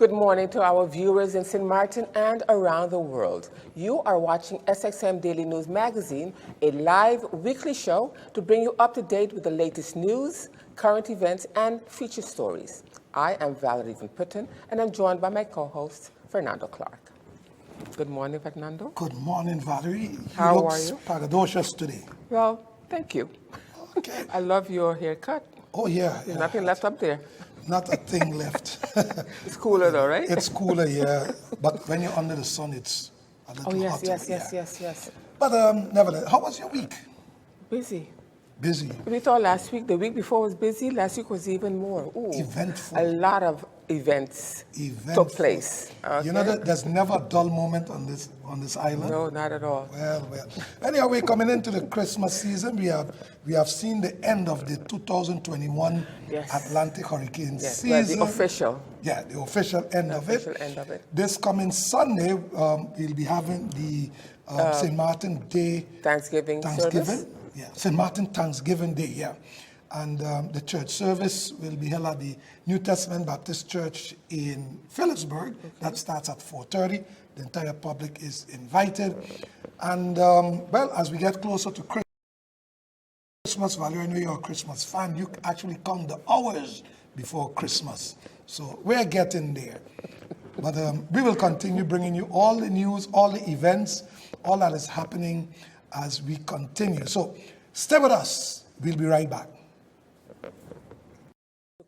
Good morning to our viewers in St. Martin and around the world. You are watching SXM Daily News Magazine, a live weekly show to bring you up to date with the latest news, current events, and feature stories. I am Valerie Van Putten, and I'm joined by my co-host, Fernando Clark. Good morning, Fernando. Good morning, Valerie. How are you? Braggadocious today. Well, thank you. Okay. I love your haircut. Oh, yeah. There's nothing left up there. Not a thing left. It's cooler though, right? It's cooler, yeah. But when you're under the sun, it's a little hotter. Yes. But nevertheless, how was your week? Busy. Busy. We thought last week, the week before was busy. Last week was even more. Ooh, Eventful. A lot of events took place. Okay. You know that there's never a dull moment on this island. No, not at all. Well. Anyhow, we're coming into the Christmas season. We have seen the end of the 2021 Atlantic hurricane season. Well, the official. Yeah, the official end of it. This coming Sunday, we'll be having the St. Martin Day Thanksgiving service. Yeah, St. Martin Thanksgiving Day, yeah. And the church service will be held at the New Testament Baptist Church in Phillipsburg. Okay. That starts at 4:30. The entire public is invited. And, well, as we get closer to Christmas, Valerie, I know you're a Christmas fan. You actually count the hours before Christmas. So we're getting there. But we will continue bringing you all the news, all the events, all that is happening as we continue. So stay with us. We'll be right back.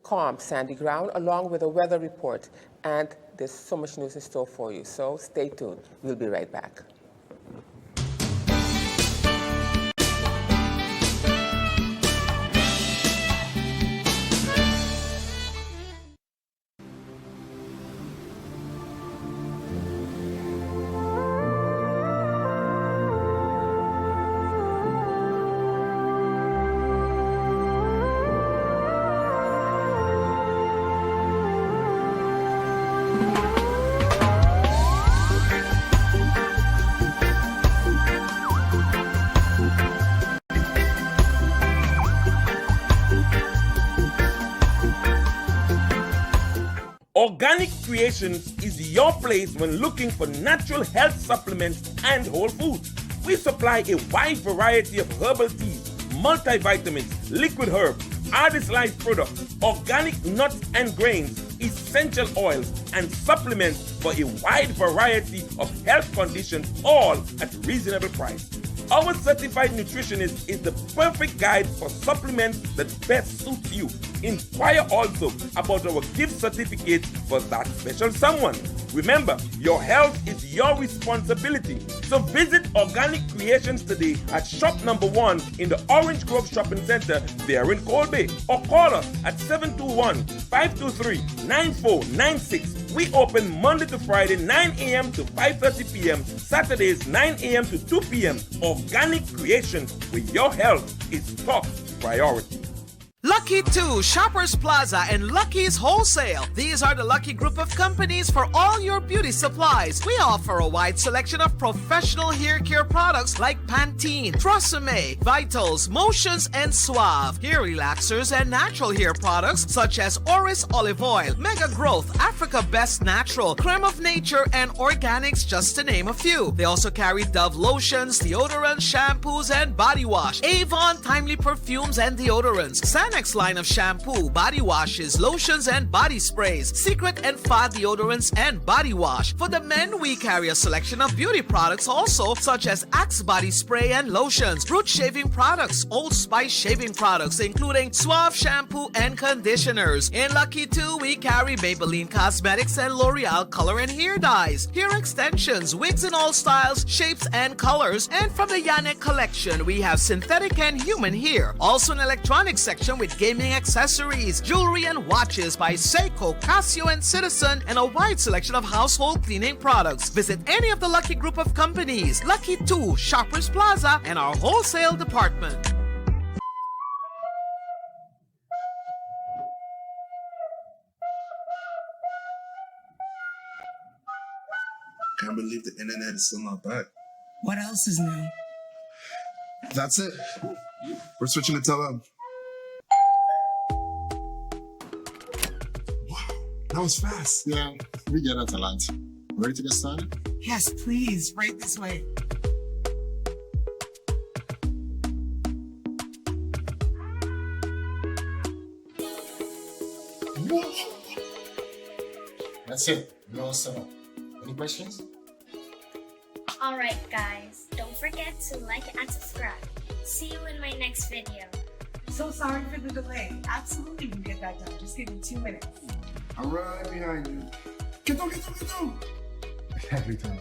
Calm, sandy ground, along with a weather report. And there's so much news in store for you. So stay tuned. We'll be right back. Organic Creations is your place when looking for natural health supplements and whole foods. We supply a wide variety of herbal teas, multivitamins, liquid herbs, artist life products, organic nuts and grains, essential oils, and supplements for a wide variety of health conditions, all at reasonable price. Our certified nutritionist is the perfect guide for supplements that best suit you. Inquire also about our gift certificate for that special someone. Remember, your health is your responsibility. So visit Organic Creations today at shop number 1 in the Orange Grove Shopping Center there in Colby, or call us at 721-523-9496. We open Monday to Friday 9 a.m. to 5:30 p.m., Saturdays 9 a.m. to 2 p.m. Organic Creations, where your health is top priority. Lucky 2, Shoppers Plaza, and Lucky's Wholesale. These are the Lucky group of companies for all your beauty supplies. We offer a wide selection of professional hair care products like Pantene, Tresemme, Vitals, Motions, and Suave. Hair relaxers and natural hair products such as Oris Olive Oil, Mega Growth, Africa Best Natural, Creme of Nature, and Organics, just to name a few. They also carry Dove lotions, deodorants, shampoos, and body wash, Avon Timely perfumes and deodorants, Sanex line of shampoo, body washes, lotions, and body sprays, Secret and Fa deodorants and body wash. For the men, we carry a selection of beauty products also, such as Axe body spray and lotions, Root shaving products, Old Spice shaving products, including Suave shampoo and conditioners. In Lucky 2, we carry Maybelline Cosmetics and L'Oreal color and hair dyes, hair extensions, wigs in all styles, shapes, and colors. And from the Yannick collection, we have synthetic and human hair. Also an electronics section with gaming accessories, jewelry, and watches by Seiko, Casio, and Citizen, and a wide selection of household cleaning products. Visit any of the Lucky group of companies, Lucky 2, Shoppers Plaza, and our wholesale department. Can't believe the internet is still not back. What else is new? That's it. We're switching to Tele. Wow, that was fast. Yeah, We get that a lot. Ready to get started? Yes, please, right this way. Whoa. That's it. No summer. Any questions? Alright guys, don't forget to like and subscribe. See you in my next video. So sorry for the delay. Absolutely, we'll get that done. Just give me 2 minutes. I'm right behind you. Get on, get on, get on. Every time.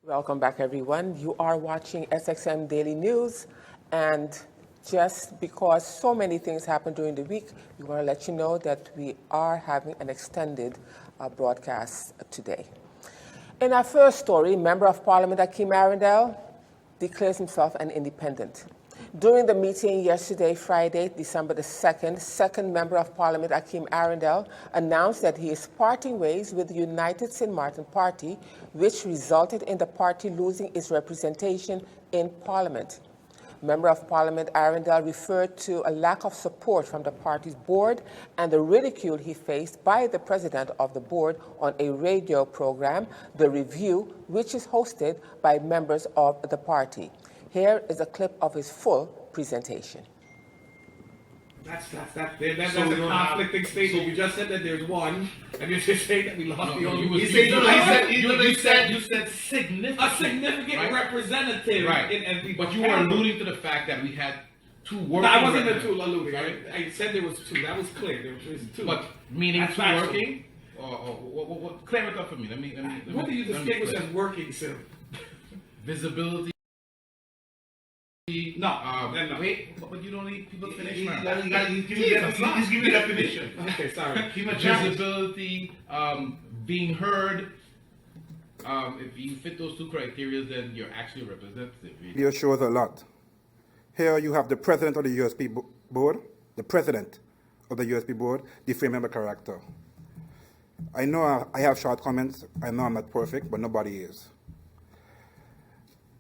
Welcome back, everyone. You are watching SXM Daily News, and just because so many things happen during the week, we want to let you know that we are having an extended broadcast today. In our first story, Member of Parliament Akeem Arundel declares himself an independent. During the meeting yesterday, Friday, December the 2nd, second Member of Parliament Akeem Arundel announced that he is parting ways with the United St. Martin Party, which resulted in the party losing its representation in Parliament. Member of Parliament Arundel referred to a lack of support from the party's board and the ridicule he faced by the president of the board on a radio program, The Review, which is hosted by members of the party. Here is a clip of his full presentation. That's a conflicting statement. You just said that there's one, and you're just saying that we lost the only. You said significant. A significant right? Representative. Right. But you were alluding to the fact that we had two working. No, I wasn't the two alluding. Right? I said there was two. That was clear. There was two. But meaning that's two factual. Working? Or what? Clear it up for me. Let what do you distinguish as working, sir? Visibility. No, wait, but you don't need people to finish. He's giving me definition. Okay, sorry. Visibility, being heard. If you fit those two criteria, then you're actually a representative. Video shows a lot. Here you have the president of the USP board, the president of the USP board, defaming my character. I know I have shortcomings. I know I'm not perfect, but nobody is.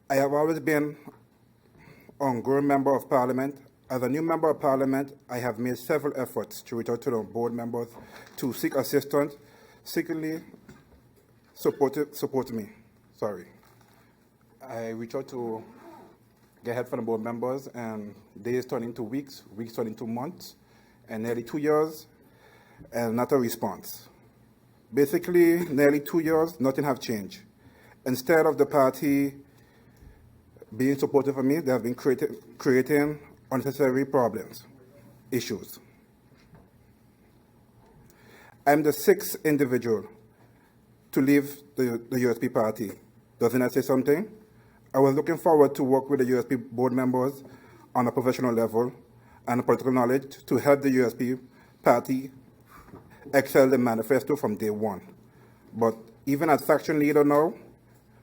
I have always been ongoing member of parliament. As a new member of parliament, I have made several efforts to reach out to the board members to seek assistance, secretly support me. Sorry. I reach out to get help from the board members, and days turn into weeks, weeks turn into months, and nearly 2 years, and not a response. Basically, nearly 2 years, nothing have changed. Instead of the party being supportive of me, they have been creating unnecessary problems, issues. I'm the sixth individual to leave the USP party. Doesn't that say something? I was looking forward to work with the USP board members on a professional level and political knowledge to help the USP party excel the manifesto from day one. But even as faction leader now,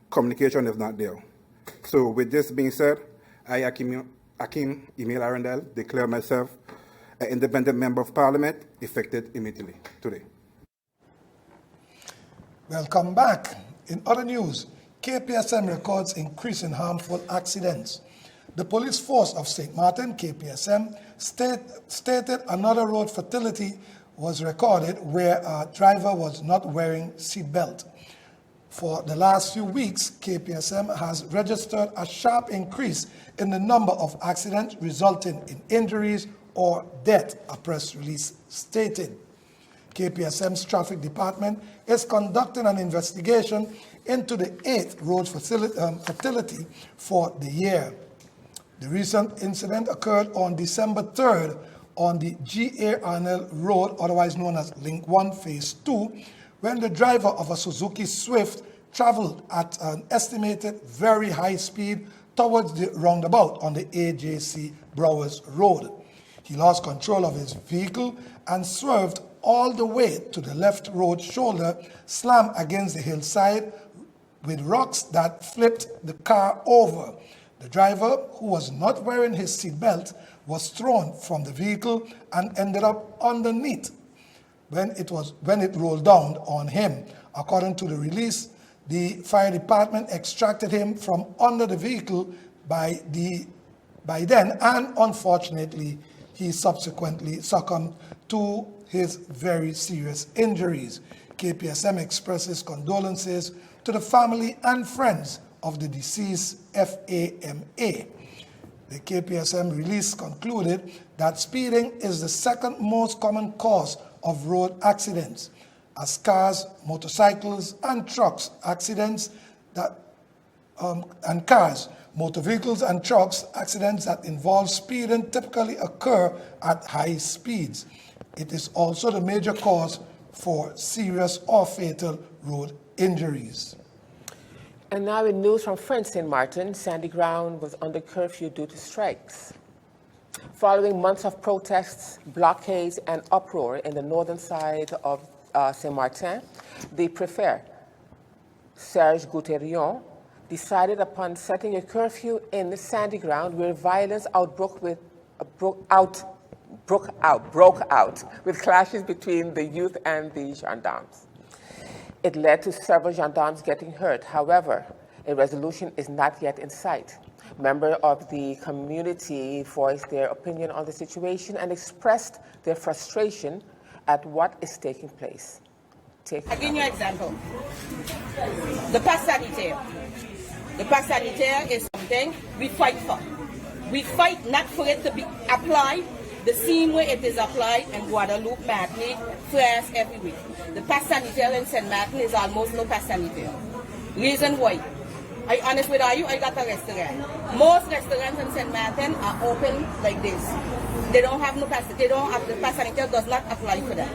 communication is not there. So with this being said, I, Akeem Emil Arundel, declare myself an independent member of parliament, effective immediately today. Welcome back. In other news, KPSM records increase in harmful accidents. The police force of St. Martin, KPSM, stated another road fatality was recorded where a driver was not wearing seatbelt. For the last few weeks, KPSM has registered a sharp increase in the number of accidents resulting in injuries or death, a press release stated. KPSM's traffic department is conducting an investigation into the 8th road fatality for the year. The recent incident occurred on December 3rd on the G.A. Arnell Road, otherwise known as Link 1 Phase 2, when the driver of a Suzuki Swift traveled at an estimated very high speed towards the roundabout on the AJC Browers Road. He lost control of his vehicle and swerved all the way to the left road shoulder, slammed against the hillside with rocks that flipped the car over. The driver, who was not wearing his seatbelt, was thrown from the vehicle and ended up underneath. when it rolled down on him. According to the release, the fire department extracted him from under the vehicle by then, and unfortunately, he subsequently succumbed to his very serious injuries. KPSM expresses condolences to the family and friends of the deceased FAMA. The KPSM release concluded that speeding is the second most common cause of road accidents, as cars, motorcycles, and trucks accidents motor vehicles and trucks accidents that involve speeding typically occur at high speeds. It is also the major cause for serious or fatal road injuries. And now in news from French St. Martin, Sandy Ground was under curfew due to strikes. Following months of protests, blockades, and uproar in the northern side of St. Martin, the Préfet, Serge Gouterion, decided upon setting a curfew in the Sandy Ground, where violence broke out with clashes between the youth and the gendarmes. It led to several gendarmes getting hurt. However, a resolution is not yet in sight. Members of the community voiced their opinion on the situation and expressed their frustration at what is taking place. I'll give you an example. The pass sanitaire. The pass sanitaire is something we fight for. We fight not for it to be applied the same way it is applied in Guadeloupe, Martinique, France, everywhere. The pass sanitaire in St. Martin is almost no pass sanitaire. Reason why? I honest with you, I got a restaurant. Most restaurants in St. Martin are open like this. They don't have no pass. They don't have the pass sanitaire does not apply for that.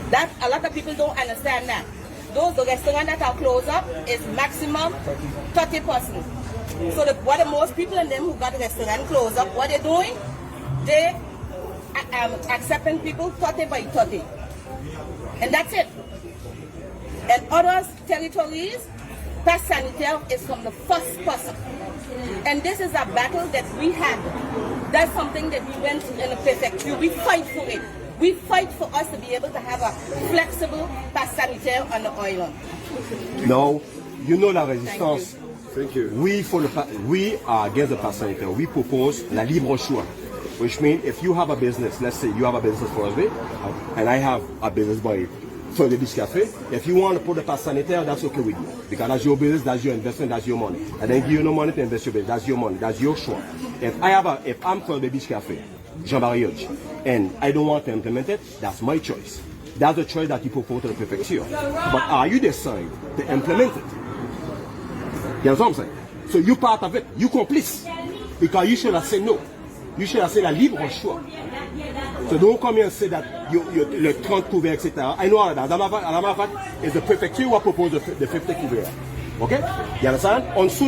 That a lot of people don't understand that. Those the restaurants that are closed up is maximum 30 persons. So what the most people in them who got the restaurant closed up, what they're doing, they accepting people 30 by 30. And that's it. In other territories, pass sanitaire is from the first person. And this is a battle that we had. That's something that we went in a prefecture. We fight for it. We fight for us to be able to have a flexible pass sanitaire on the island. Now, you know la résistance. Thank you. We are against the pass sanitaire. We propose la libre choix, which means if you have a business, let's say you have a business for us, and I have a business by for the Beach Cafe. If you want to put the pass sanitaire, that's okay with you. Because that's your business, that's your investment, that's your money. And then give you no money to invest your business, that's your money, that's your choix. If I'm for the Beach Cafe, Jean-Marie, and I don't want to implement it, that's my choice. That's the choice that you propose to the prefecture. But are you decide to implement it? You understand what I'm saying? So you part of it, you complice. Because you should have said no. You should have said la libre choix. So don't come here and say that le 30 couverts, etc. I know all of that. As a matter of fact, it's the prefecture who propose the 50 couverts. Okay? You understand? En dessous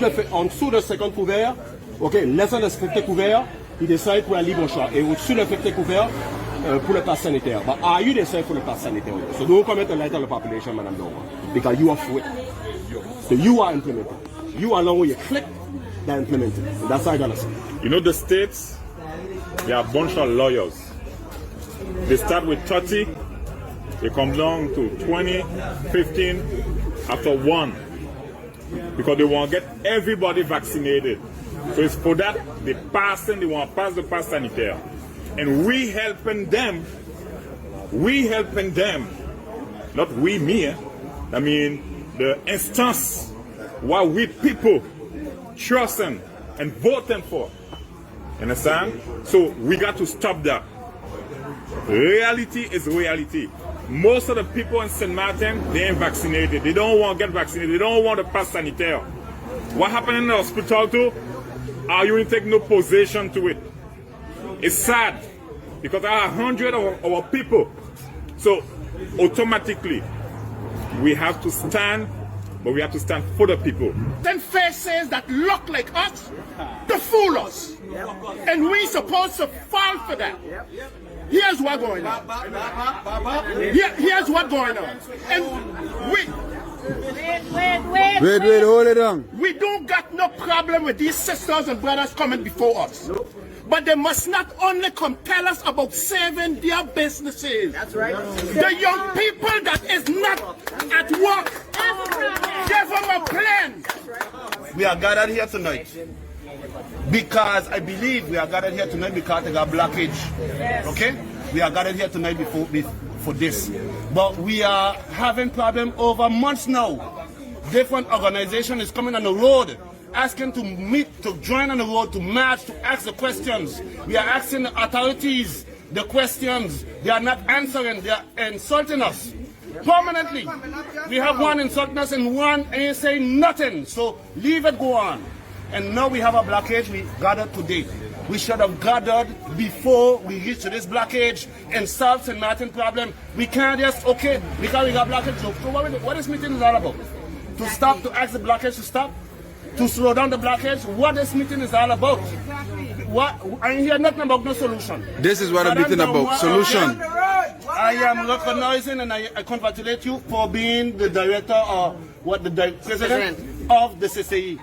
de 50 couverts, okay, less than the 50 couverts, il décide pour la libre choix. Et au-dessus de 50 couverts, pour le pass sanitaire. But are you decide for the pass sanitaire? So don't come here to light up the population, Madam Dowa. Because you are for it. So you are implementing. You along with your click, they're implementing. And that's how I gotta say. You know the states, they are a bunch of lawyers. They start with 30, they come down to 20, 15, after 1. Because they want to get everybody vaccinated. So it's for that they want to pass the pass sanitaire. And we helping them, not we, me. I mean, the instance what we people trusting and voting for. Understand? So we got to stop that. Reality is reality. Most of the people in St. Martin, they ain't vaccinated. They don't want to get vaccinated. They don't want to pass sanitaire. What happened in the hospital too? Are you take no position to it? It's sad because there are 100 of our people. So automatically we have to stand, but we have to stand for the people. Then faces that look like us to fool us. And we supposed to fall for that. Here's what's going on. Here's what's going on. And Wait, hold it on. We don't got no problem with these sisters and brothers coming before us. but they must not only come tell us about saving their businesses. That's right. The young people that is not at work, give them a plan. We are gathered here tonight because I believe we are gathered here tonight because they got blockage. Okay? We are gathered here tonight for this. But we are having problem over months now. Different organization is coming on the road asking to meet, to join on the road, to march, to ask the questions. We are asking the authorities the questions. They are not answering. They are insulting us permanently. We have one insulting us and one ain't saying nothing. So leave it go on. And now we have a blockage. We gathered today. We should have gathered before we reach to this blockage and solve St. Martin problem. We can't just, okay, because we got blockage. So what this meeting is all about? To stop, to ask the blockage to stop? To slow down the blockage? What this meeting is all about? What? I hear nothing about no solution. This is what I'm meeting about, solution. I am recognizing and I congratulate you for being the director or the president of the CCE.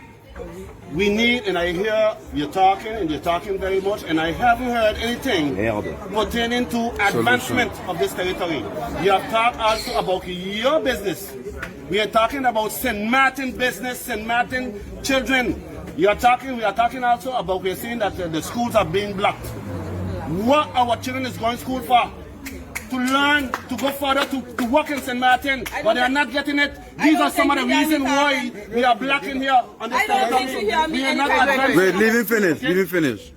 We need, and I hear you're talking and you're talking very much, and I haven't heard anything pertaining to advancement of this territory. You have talked also about your business. We are talking about St. Martin business, St. Martin children. We are talking also about, we're seeing that the schools are being blocked. What our children is going to school for? To learn, to go further, to work in St. Martin, but they are not getting it. These are some of the reasons why we are blocking here on this territory. We are not advancing. Wait, leave him finish, leave him finish.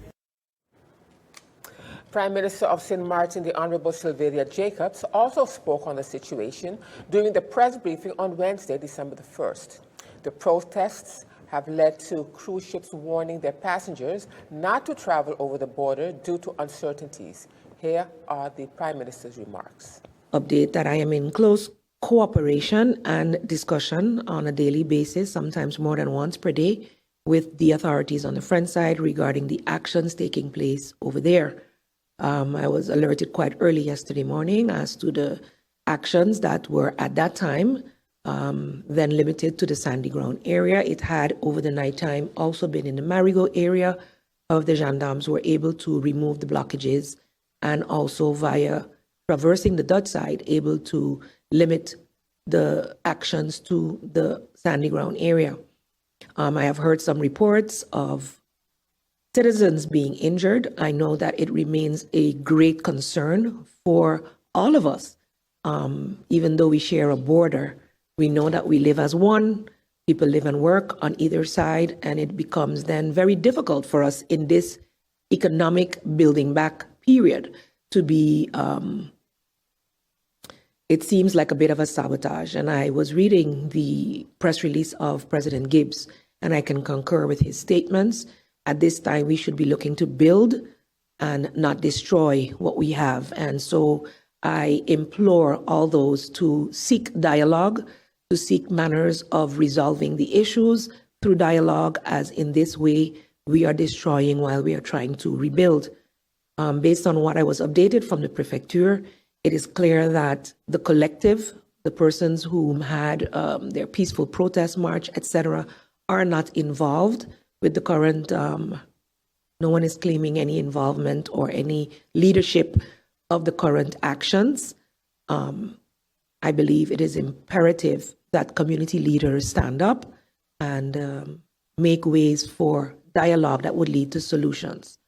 Prime Minister of St. Martin, the Honorable Sylvia Jacobs, also spoke on the situation during the press briefing on Wednesday, December the 1st. The protests have led to cruise ships warning their passengers not to travel over the border due to uncertainties. Here are the Prime Minister's remarks. Update that I am in close cooperation and discussion on a daily basis, sometimes more than once per day, with the authorities on the French side regarding the actions taking place over there. I was alerted quite early yesterday morning as to the actions that were at that time then limited to the Sandy Ground area. It had over the nighttime also been in the Marigot area. Of the gendarmes were able to remove the blockages and also via traversing the Dutch side, able to limit the actions to the Sandy Ground area. I have heard some reports of citizens being injured. I know that it remains a great concern for all of us. Even though we share a border, we know that we live as one. People live and work on either side, and it becomes then very difficult for us in this economic building back period to be, it seems like a bit of a sabotage. And I was reading the press release of President Gibbs, and I can concur with his statements. At this time, we should be looking to build and not destroy what we have. And so I implore all those to seek dialogue, to seek manners of resolving the issues through dialogue, as in this way we are destroying while we are trying to rebuild. Based on what I was updated from the prefecture, it is clear that the collective, the persons whom had their peaceful protest march, etc., are not involved with the current, no one is claiming any involvement or any leadership of the current actions. I believe it is imperative that community leaders stand up and make ways for dialogue that would lead to solutions.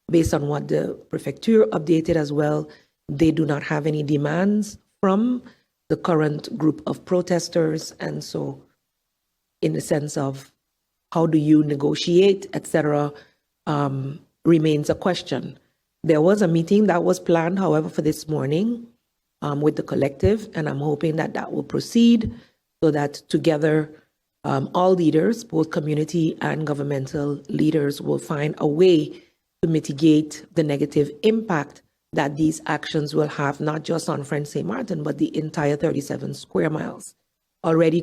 Based on what the prefecture updated as well, they do not have any demands from the current group of protesters. And so in the sense of how do you negotiate, etc., remains a question. There was a meeting that was planned, however, for this morning with the collective, and I'm hoping that that will proceed so that together all leaders, both community and governmental leaders, will find a way to mitigate the negative impact that these actions will have, not just on French St. Martin, but the entire 37 square miles. Already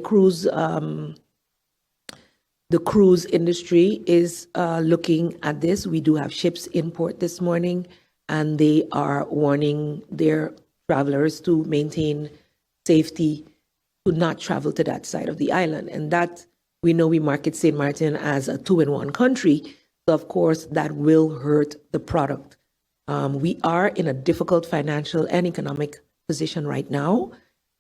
the cruise industry is looking at this. We do have ships in port this morning, and they are warning their travelers to maintain safety, to not travel to that side of the island. And that, we know we market St. Martin as a 2-in-1 country. So of course, that will hurt the product. We are in a difficult financial and economic position right now,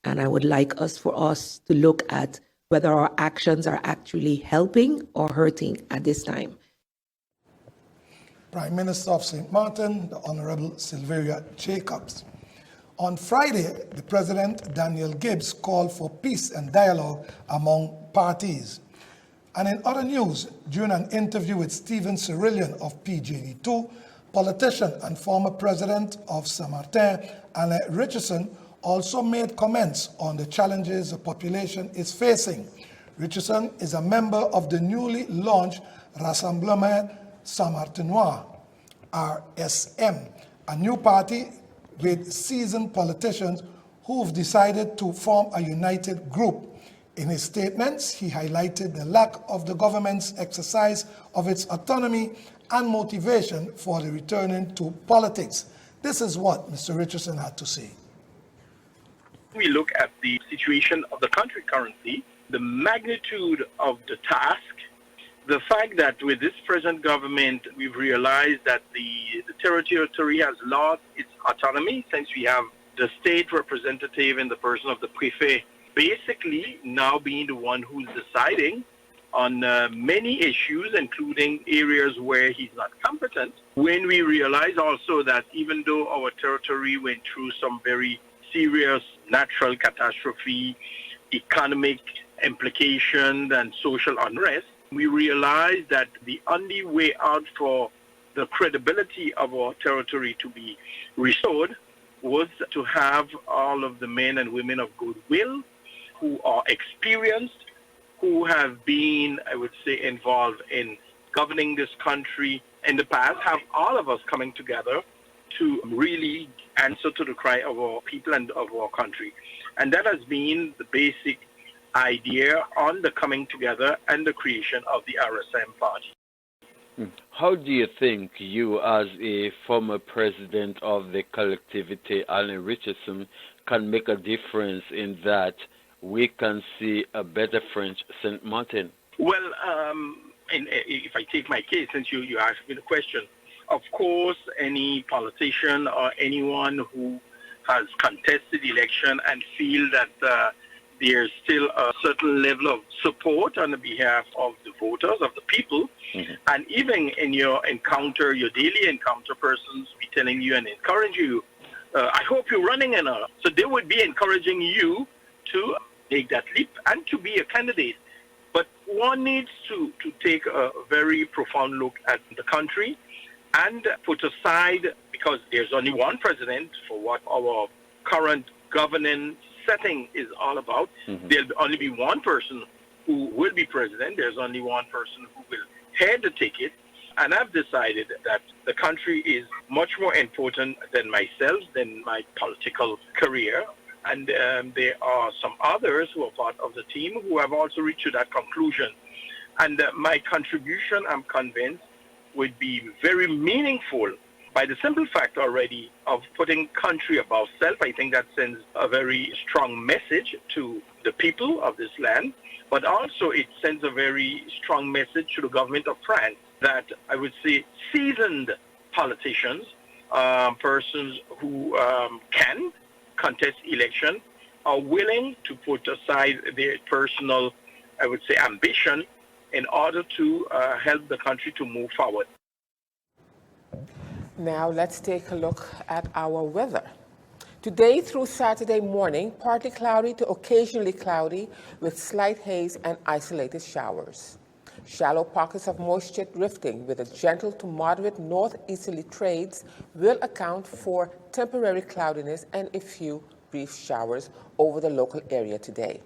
and I would like for us to look at whether our actions are actually helping or hurting at this time. Prime Minister of St. Martin, the Honorable Sylvia Jacobs. On Friday, the President, Daniel Gibbs, called for peace and dialogue among parties. And in other news, during an interview with Stephen Cyrillian of PJD2, politician and former president of St. Martin, Alain Richardson, also made comments on the challenges the population is facing. Richardson is a member of the newly launched Rassemblement Saint-Martinois, RSM, a new party with seasoned politicians who've decided to form a united group. In his statements, he highlighted the lack of the government's exercise of its autonomy and motivation for the returning to politics. This is what Mr. Richardson had to say. We look at the situation of the country currently, the magnitude of the task, the fact that with this present government, we've realized that the territory has lost its autonomy since we have the state representative in the person of the prefect basically now being the one who's deciding on many issues, including areas where he's not competent. When we realize also that even though our territory went through some very serious natural catastrophe, economic implications, and social unrest, we realized that the only way out for the credibility of our territory to be restored was to have all of the men and women of goodwill who are experienced, who have been, I would say, involved in governing this country in the past, have all of us coming together to really answer to the cry of our people and of our country. And that has been the basic idea on the coming together and the creation of the RSM party. How do you think you, as a former president of the collectivity, Alain Richardson, can make a difference in that we can see a better French St. Martin? Well, if I take my case, since you asked me the question, of course, any politician or anyone who has contested the election and feel that there's still a certain level of support on the behalf of the voters, of the people, and even in your encounter, your daily encounter, persons be telling you and encourage you, I hope you're running and all. So they would be encouraging you to take that leap and to be a candidate. But one needs to take a very profound look at the country and put aside, because there's only one president for what our current governance setting is all about. There'll only be one person who will be president. There's only one person who will head the ticket. And I've decided that the country is much more important than myself, than my political career. And there are some others who are part of the team who have also reached that conclusion. And my contribution, I'm convinced, would be very meaningful by the simple fact already of putting country above self. I think that sends a very strong message to the people of this land, but also it sends a very strong message to the government of France that I would say seasoned politicians, persons who can contest election, are willing to put aside their personal, I would say, ambition in order to help the country to move forward. Now let's take a look at our weather. Today through Saturday morning, partly cloudy to occasionally cloudy with slight haze and isolated showers. Shallow pockets of moisture drifting with a gentle to moderate northeasterly trades will account for temporary cloudiness and a few brief showers over the local area today.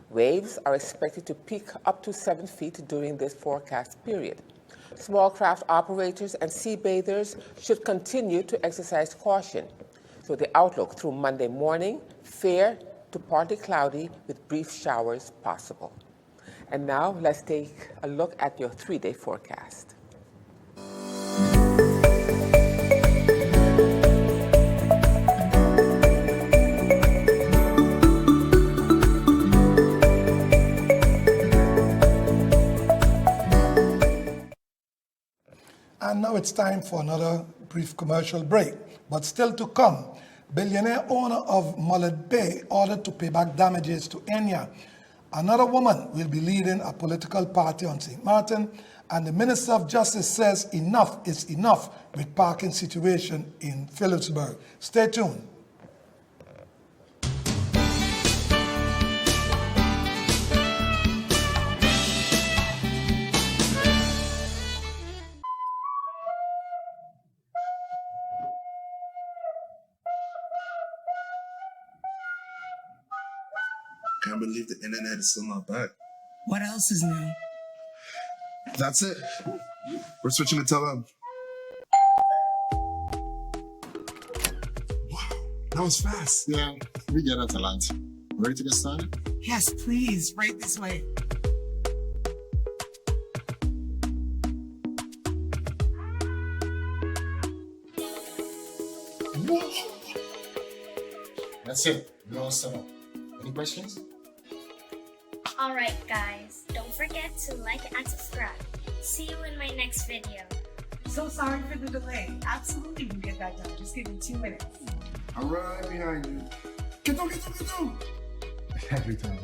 Waves are expected to peak up to 7 feet during this forecast period. Small craft operators and sea bathers should continue to exercise caution. So the outlook through Monday morning, fair to partly cloudy with brief showers possible. And now let's take a look at your 3-day forecast. Now it's time for another brief commercial break. But still to come, billionaire owner of Mullet Bay ordered to pay back damages to Enya. Another woman will be leading a political party on St. Martin, and the Minister of Justice says enough is enough with parking situation in Phillipsburg. Stay tuned. Can't believe the internet is still not back. What else is new? That's it. We're switching to Telem. Wow, that was fast. Yeah, we get that a lot. Ready to get started? Yes, please, right this way. Whoa. That's it. We're all set up. Any questions? Alright guys, don't forget to like and subscribe. See you in my next video. So sorry for the delay. Absolutely, we'll get that done. Just give me 2 minutes. I'm right behind you. Get down, get down, get down. Every time.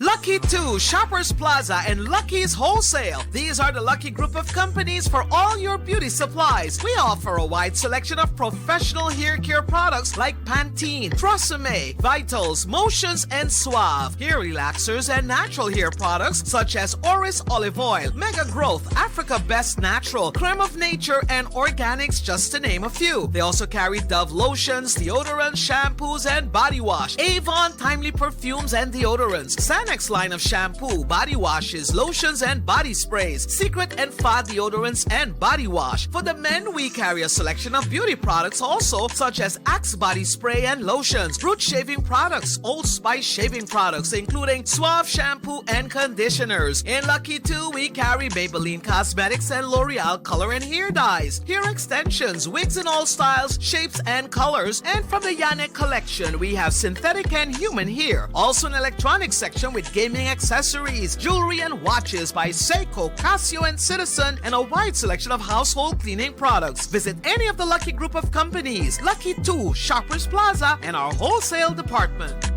Lucky 2, Shoppers Plaza, and Lucky's Wholesale. These are the lucky group of companies for all your beauty supplies. We offer a wide selection of professional hair care products like Pantene, Tresemme, Vitals, Motions, and Suave. Hair relaxers and natural hair products such as Oris Olive Oil, Mega Growth, Africa Best Natural, Creme of Nature, and Organics, just to name a few. They also carry Dove lotions, deodorants, shampoos, and body wash, Avon Timely perfumes and deodorants, Sanex line of shampoo, body washes, lotions, and body sprays, Secret and Fa deodorants and body wash. For the men, we carry a selection of beauty products also, such as Axe body spray and lotions, Root shaving products, Old Spice shaving products, including Suave shampoo and conditioners. In Lucky 2, we carry Maybelline Cosmetics and L'Oreal color and hair dyes, hair extensions, wigs in all styles, shapes, and colors. And from the Yannick collection, we have synthetic and human hair. Also an electronics section with gaming accessories, jewelry, and watches by Seiko, Casio, and Citizen, and a wide selection of household cleaning products. Visit any of the Lucky group of companies, Lucky 2, Shoppers Plaza, and our wholesale department.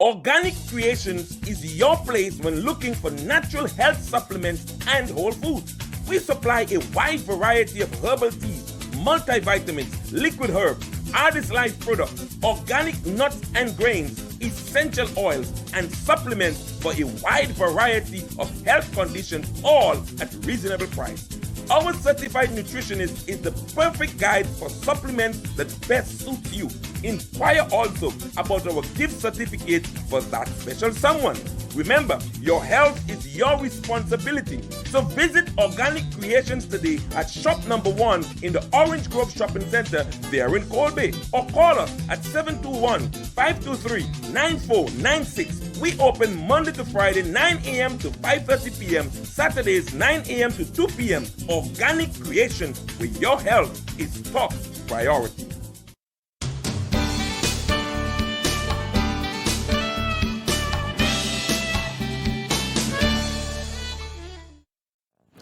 Organic Creations is your place when looking for natural health supplements and whole foods. We supply a wide variety of herbal teas, multivitamins, liquid herbs, artist life products, organic nuts and grains, essential oils, and supplements for a wide variety of health conditions, all at reasonable price. Our certified nutritionist is the perfect guide for supplements that best suits you. Inquire also about our gift certificate for that special someone. Remember, your health is your responsibility. So visit Organic Creations today at shop number 1 in the Orange Grove Shopping Center there in Colby, or call us at 721-523-9496. We open Monday to Friday 9 a.m. to 5:30 p.m., Saturdays 9 a.m. to 2 p.m. Organic Creations, where your health is top priority.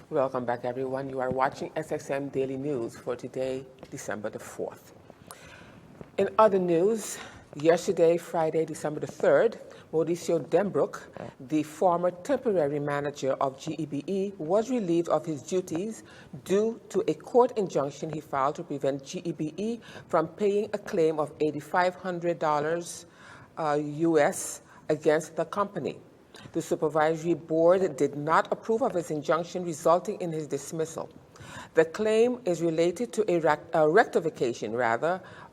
Welcome back, everyone. You are watching SXM Daily News for today, December the 4th. In other news, yesterday, Friday, December the 3rd, Mauricio Dembrook, the former temporary manager of GEBE, was relieved of his duties due to a court injunction he filed to prevent GEBE from paying a claim of $8,500 US against the company. The supervisory board did not approve of his injunction, resulting in his dismissal. The claim is related to a rectification,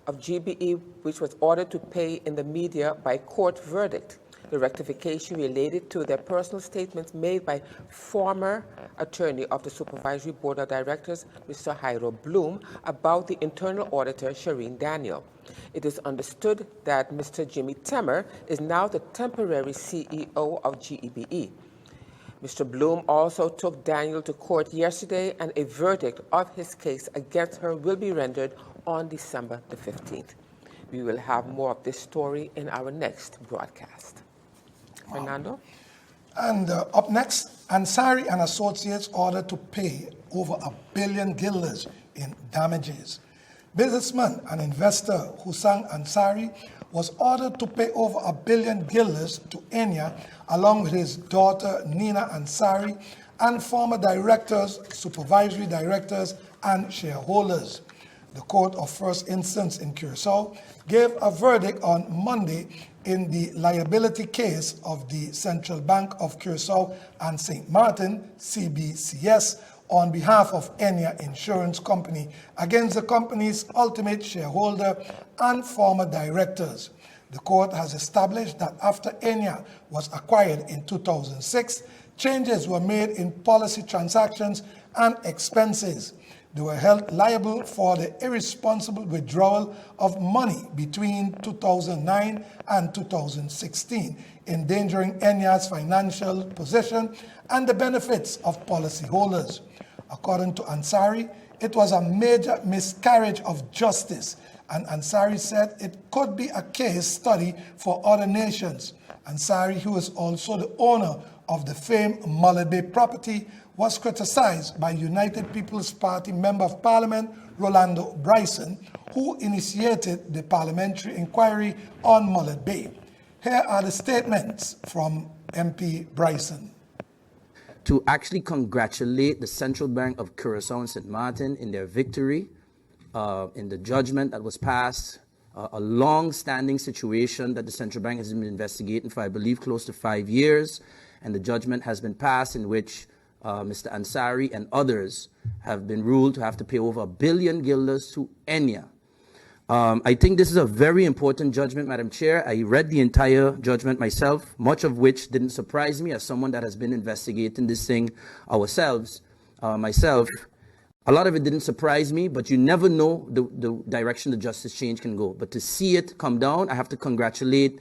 of GBE, which was ordered to pay in the media by court verdict. The rectification related to their personal statements made by former attorney of the Supervisory Board of Directors, Mr. Jairo Bloom, about the internal auditor, Shireen Daniel. It is understood that Mr. Jimmy Temmer is now the temporary CEO of GEBE. Mr. Bloom also took Daniel to court yesterday, and a verdict of his case against her will be rendered on December the 15th. We will have more of this story in our next broadcast. Fernando? And up next, Ansari and Associates ordered to pay over $1 billion guilders in damages. Businessman and investor Husang Ansari was ordered to pay over $1 billion guilders to Enya, along with his daughter Nina Ansari, and former directors, supervisory directors, and shareholders. The Court of First Instance in Curacao gave a verdict on Monday in the liability case of the Central Bank of Curacao and St. Martin, CBCS, on behalf of Enya Insurance Company against the company's ultimate shareholder and former directors. The court has established that after Enya was acquired in 2006, changes were made in policy transactions and expenses. They were held liable for the irresponsible withdrawal of money between 2009 and 2016, endangering Enya's financial position and the benefits of policyholders. According to Ansari, it was a major miscarriage of justice, and Ansari said it could be a case study for other nations. Ansari, who is also the owner of the famed Mullet Bay property, was criticized by United People's Party Member of Parliament Rolando Bryson, who initiated the parliamentary inquiry on Mullet Bay. Here are the statements from MP Bryson. To actually congratulate the Central Bank of Curacao and St. Martin in their victory, in the judgment that was passed, a long-standing situation that the Central Bank has been investigating for, I believe, close to 5 years, and the judgment has been passed in which Mr. Ansari and others have been ruled to have to pay over $1 billion guilders to Enya. I think this is a very important judgment, Madam Chair. I read the entire judgment myself, much of which didn't surprise me as someone that has been investigating this thing myself. A lot of it didn't surprise me, but you never know the direction the justice change can go. But to see it come down, I have to congratulate,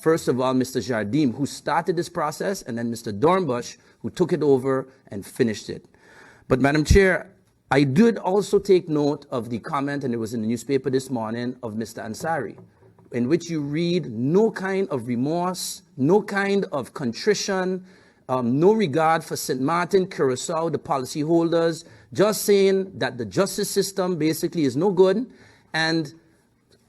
first of all, Mr. Jardim, who started this process, and then Mr. Dornbush, who took it over and finished it. But, Madam Chair, I did also take note of the comment, and it was in the newspaper this morning, of Mr. Ansari, in which you read no kind of remorse, no kind of contrition, no regard for St. Martin, Curacao, the policyholders, just saying that the justice system basically is no good and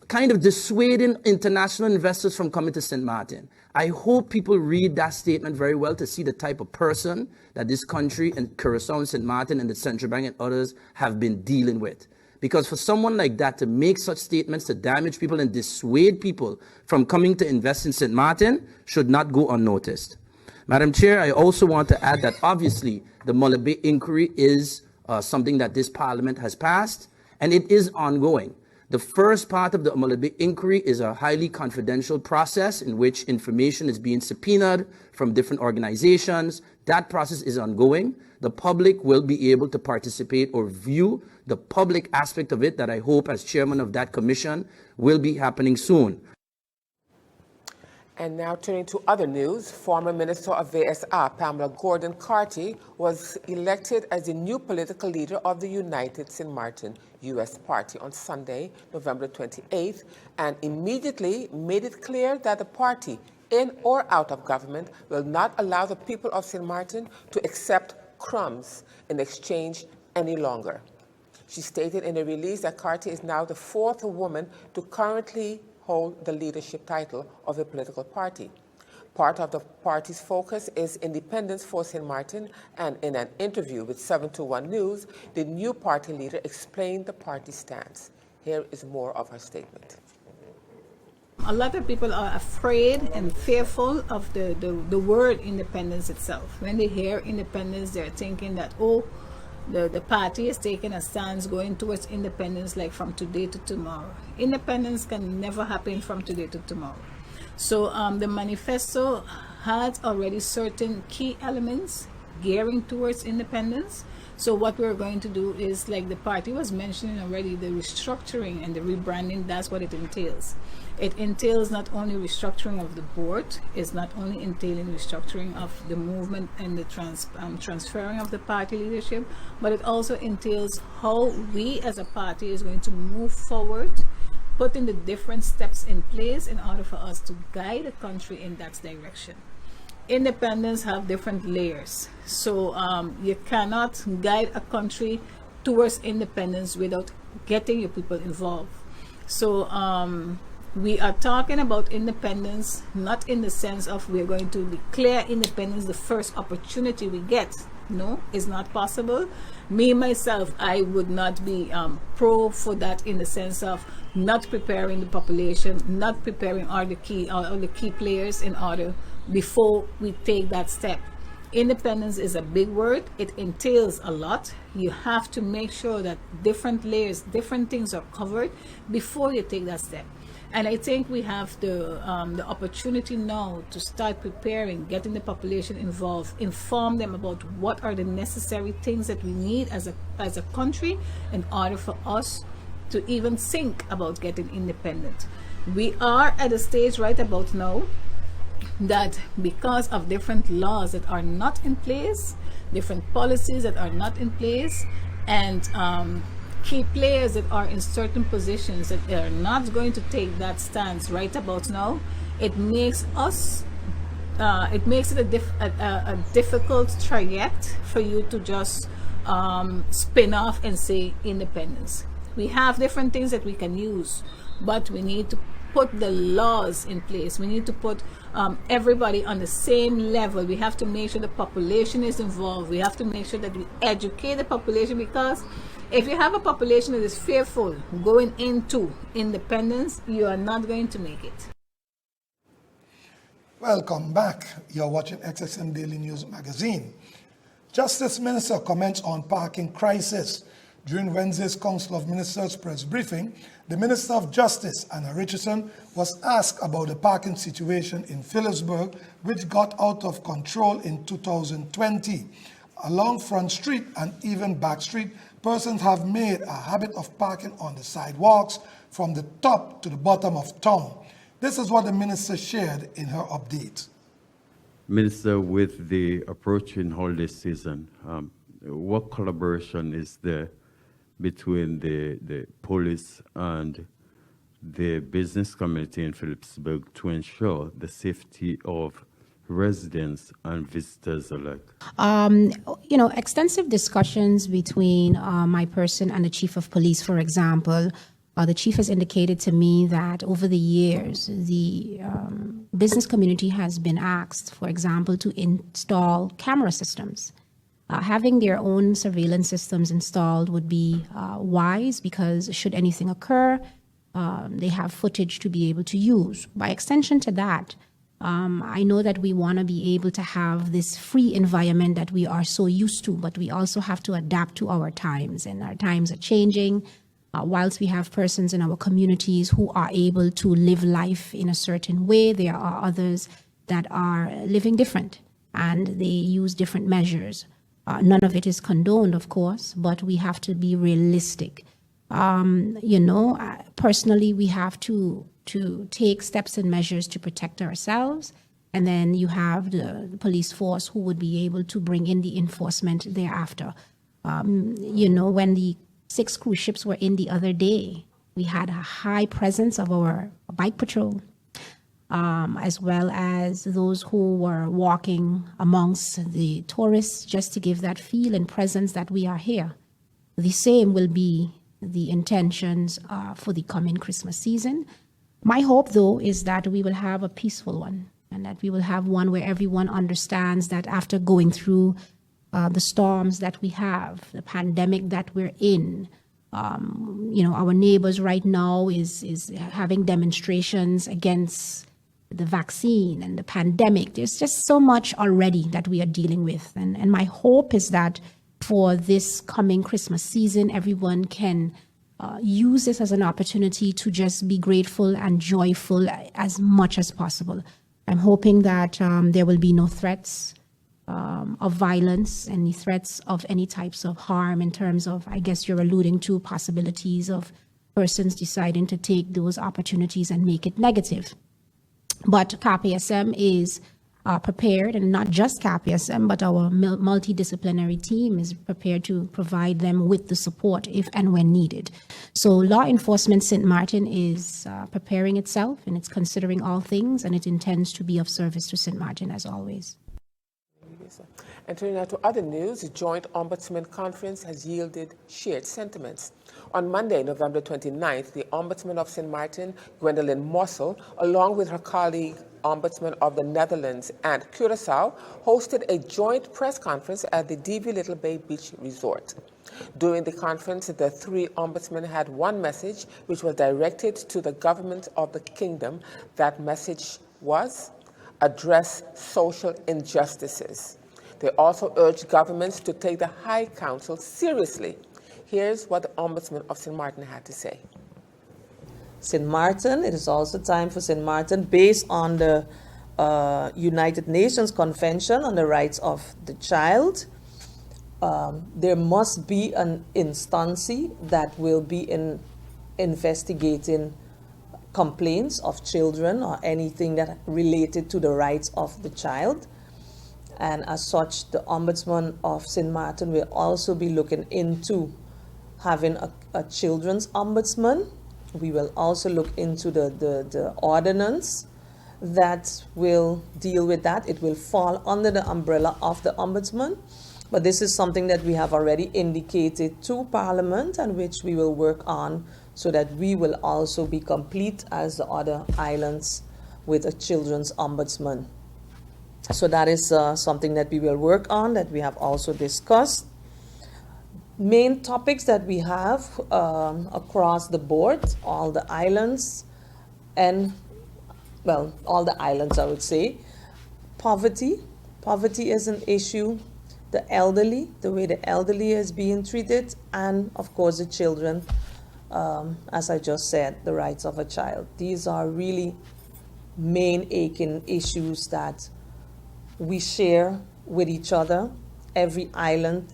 kind of dissuading international investors from coming to St. Martin. I hope people read that statement very well to see the type of person that this country and Curacao and St. Martin and the Central Bank and others have been dealing with. Because for someone like that to make such statements to damage people and dissuade people from coming to invest in St. Martin should not go unnoticed. Madam Chair, I also want to add that obviously the Mullet Bay inquiry is something that this Parliament has passed, and it is ongoing. The first part of the Mullet Bay inquiry is a highly confidential process in which information is being subpoenaed from different organizations. That process is ongoing. The public will be able to participate or view the public aspect of it that I hope, as chairman of that commission, will be happening soon. And now turning to other news, former Minister of VSA, Pamela Gordon-Carty, was elected as the new political leader of the United St. Martin U.S. Party on Sunday, November 28th, and immediately made it clear that the party, in or out of government, will not allow the people of St. Martin to accept crumbs in exchange any longer. She stated in a release that Carty is now the fourth woman to currently hold the leadership title of a political party. Part of the party's focus is independence for St. Martin, and in an interview with 721 News, the new party leader explained the party's stance. Here is more of her statement. A lot of people are afraid and fearful of the word independence itself. When they hear independence, they're thinking that, oh, the party is taking a stance going towards independence like from today to tomorrow. Independence can never happen from today to tomorrow. So the manifesto had already certain key elements gearing towards independence. So what we're going to do is, like the party was mentioning already, the restructuring and the rebranding, that's what it entails. It entails not only restructuring of the board, it's not only entailing restructuring of the movement and the transferring of the party leadership, but it also entails how we as a party is going to move forward, putting the different steps in place in order for us to guide the country in that direction. Independence have different layers, so you cannot guide a country towards independence without getting your people involved. So we are talking about independence not in the sense of we're going to declare independence the first opportunity we get. No, it's not possible. Me myself, I would not be pro for that, in the sense of not preparing the population, not preparing all the key players in order before we take that step. Independence is a big word. It entails a lot. You have to make sure that different layers, different things are covered before you take that step. And I think we have the opportunity now to start preparing, getting the population involved, inform them about what are the necessary things that we need as a country in order for us to even think about getting independent. We are at a stage right about now that because of different laws that are not in place, different policies that are not in place, and key players that are in certain positions that are not going to take that stance right about now, it makes us a difficult trajectory for you to just spin off and say independence. We have different things that we can use, but we need to put the laws in place. We need to put everybody on the same level. We have to make sure the population is involved. We have to make sure that we educate the population, because if you have a population that is fearful going into independence, you are not going to make it. Welcome back. You're watching SXM Daily News Magazine. Justice Minister comments on parking crisis. During Wednesday's Council of Ministers press briefing, the Minister of Justice, Anna Richardson, was asked about the parking situation in Phillipsburg, which got out of control in 2020. Along Front Street and even Back Street, persons have made a habit of parking on the sidewalks from the top to the bottom of town. This is what the minister shared in her update. Minister, with the approaching holiday season, what collaboration is there between the police and the business community in Phillipsburg to ensure the safety of residents and visitors alike? Extensive discussions between my person and the chief of police, for example. The chief has indicated to me that over the years, the business community has been asked, for example, to install camera systems. Having their own surveillance systems installed would be wise, because should anything occur, they have footage to be able to use. By extension to that, I know that we want to be able to have this free environment that we are so used to, but we also have to adapt to our times, and our times are changing. Whilst we have persons in our communities who are able to live life in a certain way, there are others that are living different, and they use different measures. None of it is condoned, of course, but we have to be realistic. Personally, we have to take steps and measures to protect ourselves. And then you have the police force who would be able to bring in the enforcement thereafter. When the 6 cruise ships were in the other day, we had a high presence of our bike patrol, as well as those who were walking amongst the tourists, just to give that feel and presence that we are here. The same will be the intentions for the coming Christmas season. My hope, though, is that we will have a peaceful one, and that we will have one where everyone understands that after going through the storms that we have, the pandemic that we're in, our neighbors right now is having demonstrations against the vaccine and the pandemic. There's just so much already that we are dealing with. And my hope is that for this coming Christmas season, everyone can use this as an opportunity to just be grateful and joyful as much as possible. I'm hoping that there will be no threats of violence, any threats of any types of harm in terms of, I guess you're alluding to possibilities of persons deciding to take those opportunities and make it negative. But KPSM is prepared, and not just KPSM, but our multidisciplinary team is prepared to provide them with the support if and when needed. So Law Enforcement St. Martin is preparing itself, and it's considering all things, and it intends to be of service to St. Martin as always. And turning now to other news, the Joint Ombudsman Conference has yielded shared sentiments. On Monday, November 29th, the Ombudsman of St. Martin, Gwendolyn Mossel, along with her colleague, Ombudsman of the Netherlands and Curaçao, hosted a joint press conference at the DV Little Bay Beach Resort. During the conference, the three ombudsmen had one message which was directed to the government of the kingdom. That message was, address social injustices. They also urged governments to take the High Council seriously. Here's what the Ombudsman of St. Martin had to say. St. Martin, it is also time for St. Martin, based on the United Nations Convention on the Rights of the Child, there must be an instance that will be investigating complaints of children or anything that related to the rights of the child. And as such, the Ombudsman of St. Martin will also be looking into having a children's ombudsman. We will also look into the ordinance that will deal with that. It will fall under the umbrella of the Ombudsman. But this is something that we have already indicated to Parliament and which we will work on so that we will also be complete as the other islands with a children's ombudsman. So that is something that we will work on, that we have also discussed. Main topics that we have across the board, all the islands, and, well, all the islands, I would say. Poverty. Poverty is an issue. The elderly, the way the elderly is being treated, and, of course, the children, as I just said, the rights of a child. These are really main aching issues that we share with each other. Every island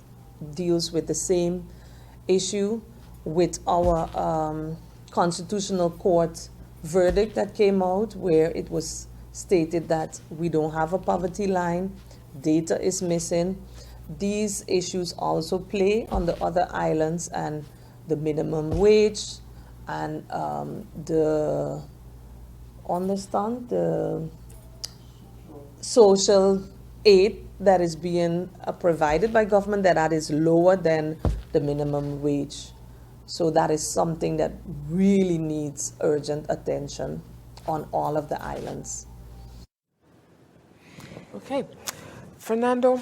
deals with the same issue. With our Constitutional Court verdict that came out, where it was stated that we don't have a poverty line, data is missing. These issues also play on the other islands, and the minimum wage and the social aid that is being provided by government, that is lower than the minimum wage. So that is something that really needs urgent attention on all of the islands. Okay. Fernando,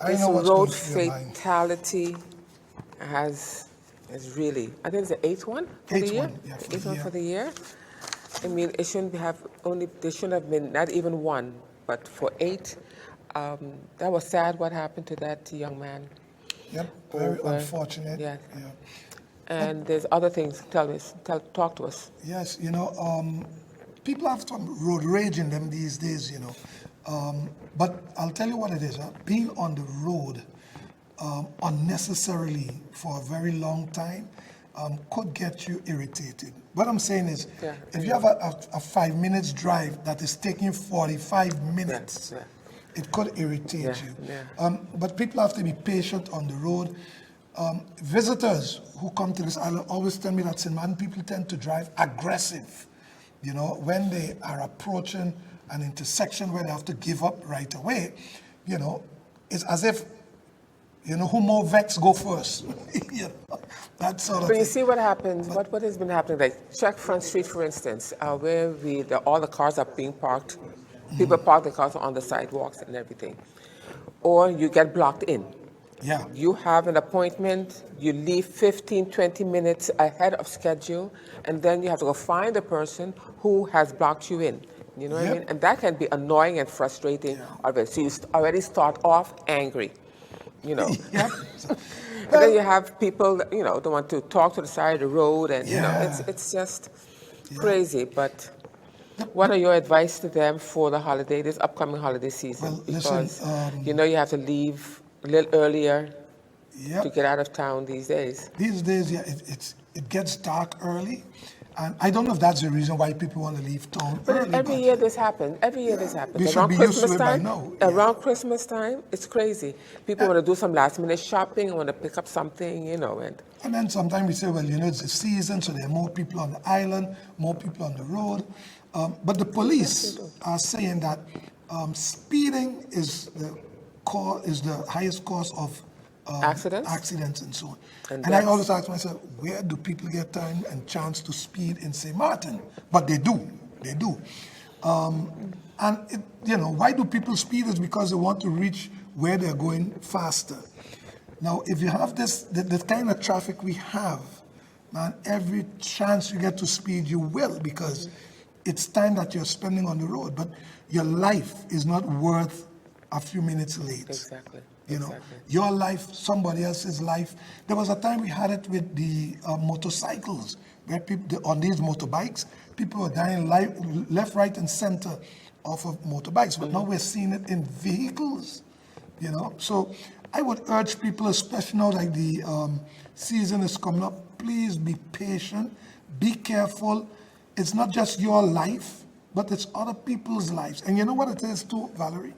this road fatality is really, I think it's the eighth one for the year. Eighth one for the year. I mean, it shouldn't have there shouldn't have been not even one, but for 8. That was sad what happened to that young man. Yep, very unfortunate. Yeah. And there's other things. Talk to us. Yes, people have some road rage in them these days, but I'll tell you what it is. Being on the road unnecessarily for a very long time could get you irritated. What I'm saying is, if you have a 5 minutes drive that is taking 45 minutes, it could irritate you. But people have to be patient on the road. Visitors who come to this island always tell me that St. Martin people tend to drive aggressive. When they are approaching an intersection where they have to give up right away, it's as if, who more vets go first. That sort of But you see what happens, what has been happening, like check Front Street, for instance, where all the cars are being parked. People park the cars on the sidewalks and everything. Or you get blocked in. Yeah. You have an appointment, you leave 15, 20 minutes ahead of schedule, and then you have to go find the person who has blocked you in. You know what I mean? And that can be annoying and frustrating. So you already start off angry. And then you have people that, don't want to talk to the side of the road, and it's just crazy. But what are your advice to them for the holiday, this upcoming holiday season? Well, because listen, you have to leave a little earlier to get out of town these days. These days, it gets dark early. And I don't know if that's the reason why people want to leave town early. Every year this happens. We should be used to it by now. Around Christmas time, it's crazy. People want to do some last-minute shopping, want to pick up something, And then sometimes we say, well, it's the season, so there are more people on the island, more people on the road. But the police are saying that speeding is the highest cause of accidents and so on. And I always ask myself, where do people get time and chance to speed in St. Martin? But they do. Why do people speed? Is because they want to reach where they're going faster. Now, if you have the kind of traffic we have, man, every chance you get to speed, you will, because it's time that you're spending on the road. But your life is not worth a few minutes late. Exactly. Your life, somebody else's life. There was a time we had it with the motorcycles, where people on these motorbikes, people were dying left, right, and center off of motorbikes. But now we're seeing it in vehicles. So I would urge people, especially now like the season is coming up, please be patient, be careful. It's not just your life, but it's other people's lives. And you know what it is too, Valerie?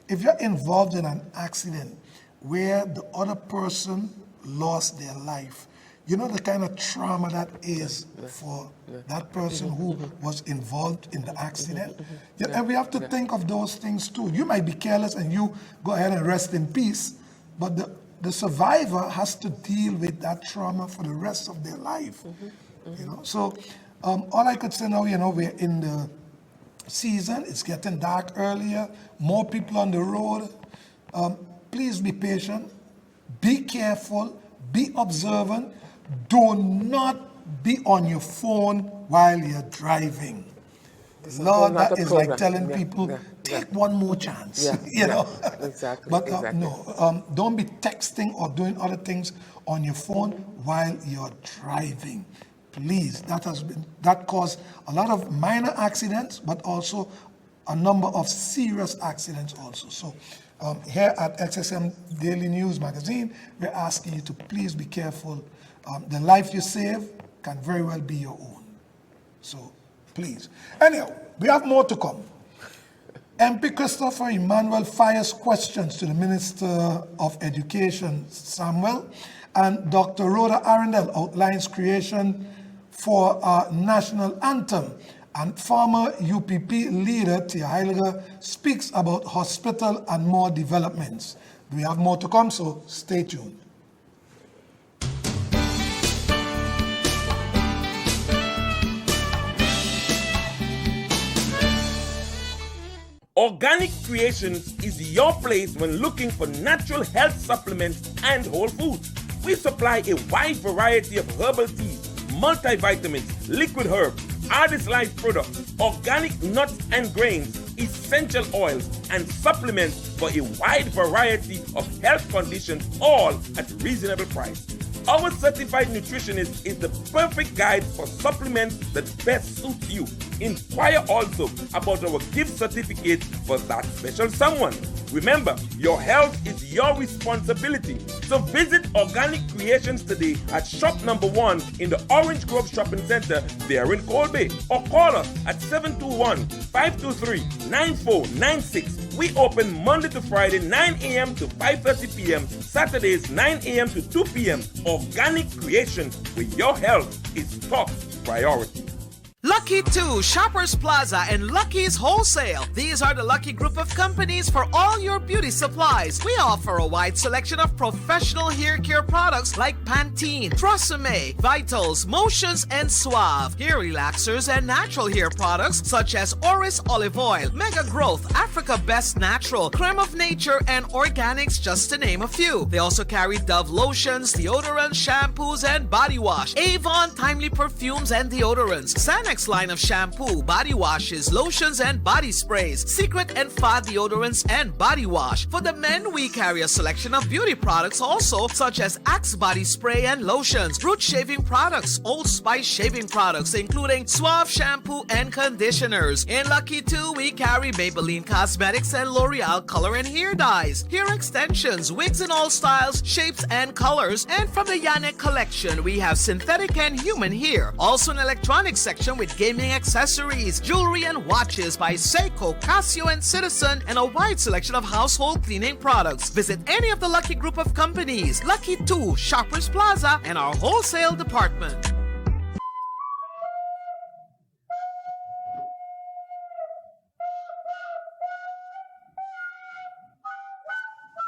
If you're involved in an accident where the other person lost their life, you know the kind of trauma that is for that person who was involved in the accident? And we have to think of those things too. You might be careless and you go ahead and rest in peace, but the survivor has to deal with that trauma for the rest of their life. So all I could say now, we're in the season, it's getting dark earlier, more people on the road. Please be patient, be careful, be observant. Do not be on your phone while you're driving. Lord, that is like telling people, take one more chance. Exactly. But no, don't be texting or doing other things on your phone while you're driving. Please, that caused a lot of minor accidents, but also a number of serious accidents also. So here at SXM Daily News Magazine, we're asking you to please be careful. The life you save can very well be your own. So please. Anyhow, we have more to come. MP Christopher Emmanuel fires questions to the Minister of Education, Samuel, and Dr. Rhoda Arundel outlines creation for our national anthem. And former UPP leader Tia Heiliger speaks about hospital and more developments. We have more to come, so stay tuned. Organic Creations is your place when looking for natural health supplements and whole foods. We supply a wide variety of herbal teas, multivitamins, liquid herbs, Artist Life products, organic nuts and grains, essential oils, and supplements for a wide variety of health conditions, all at reasonable price. Our certified nutritionist is the perfect guide for supplements that best suit you. Inquire also about our gift certificate for that special someone. Remember, your health is your responsibility. So visit Organic Creations today at shop number 1 in the Orange Grove Shopping Center there in Colby, or call us at 721-523-9496. We open Monday to Friday 9 a.m. to 5:30 p.m., Saturdays 9 a.m. to 2 p.m. Organic Creations, where your health is top priority. Lucky 2, Shoppers Plaza, and Lucky's Wholesale. These are the Lucky group of companies for all your beauty supplies. We offer a wide selection of professional hair care products like Pantene, Tresemme, Vitals, Motions, and Suave. Hair relaxers and natural hair products such as Oris Olive Oil, Mega Growth, Africa Best Natural, Creme of Nature, and Organics, just to name a few. They also carry Dove lotions, deodorants, shampoos, and body wash, Avon Timely perfumes and deodorants, Xanax Electronics line of shampoo, body washes, lotions, and body sprays, Secret and Fa deodorants and body wash. For the men, we carry a selection of beauty products also, such as Axe body spray and lotions, Root shaving products, Old Spice shaving products, including Suave shampoo and conditioners. In Lucky 2, we carry Maybelline Cosmetics and L'Oreal color and hair dyes, hair extensions, wigs in all styles, shapes, and colors. And from the Yannick collection, we have synthetic and human hair. Also an electronics section with gaming accessories, jewelry, and watches by Seiko, Casio, and Citizen, and a wide selection of household cleaning products. Visit any of the Lucky group of companies, Lucky 2, Shoppers Plaza, and our wholesale department.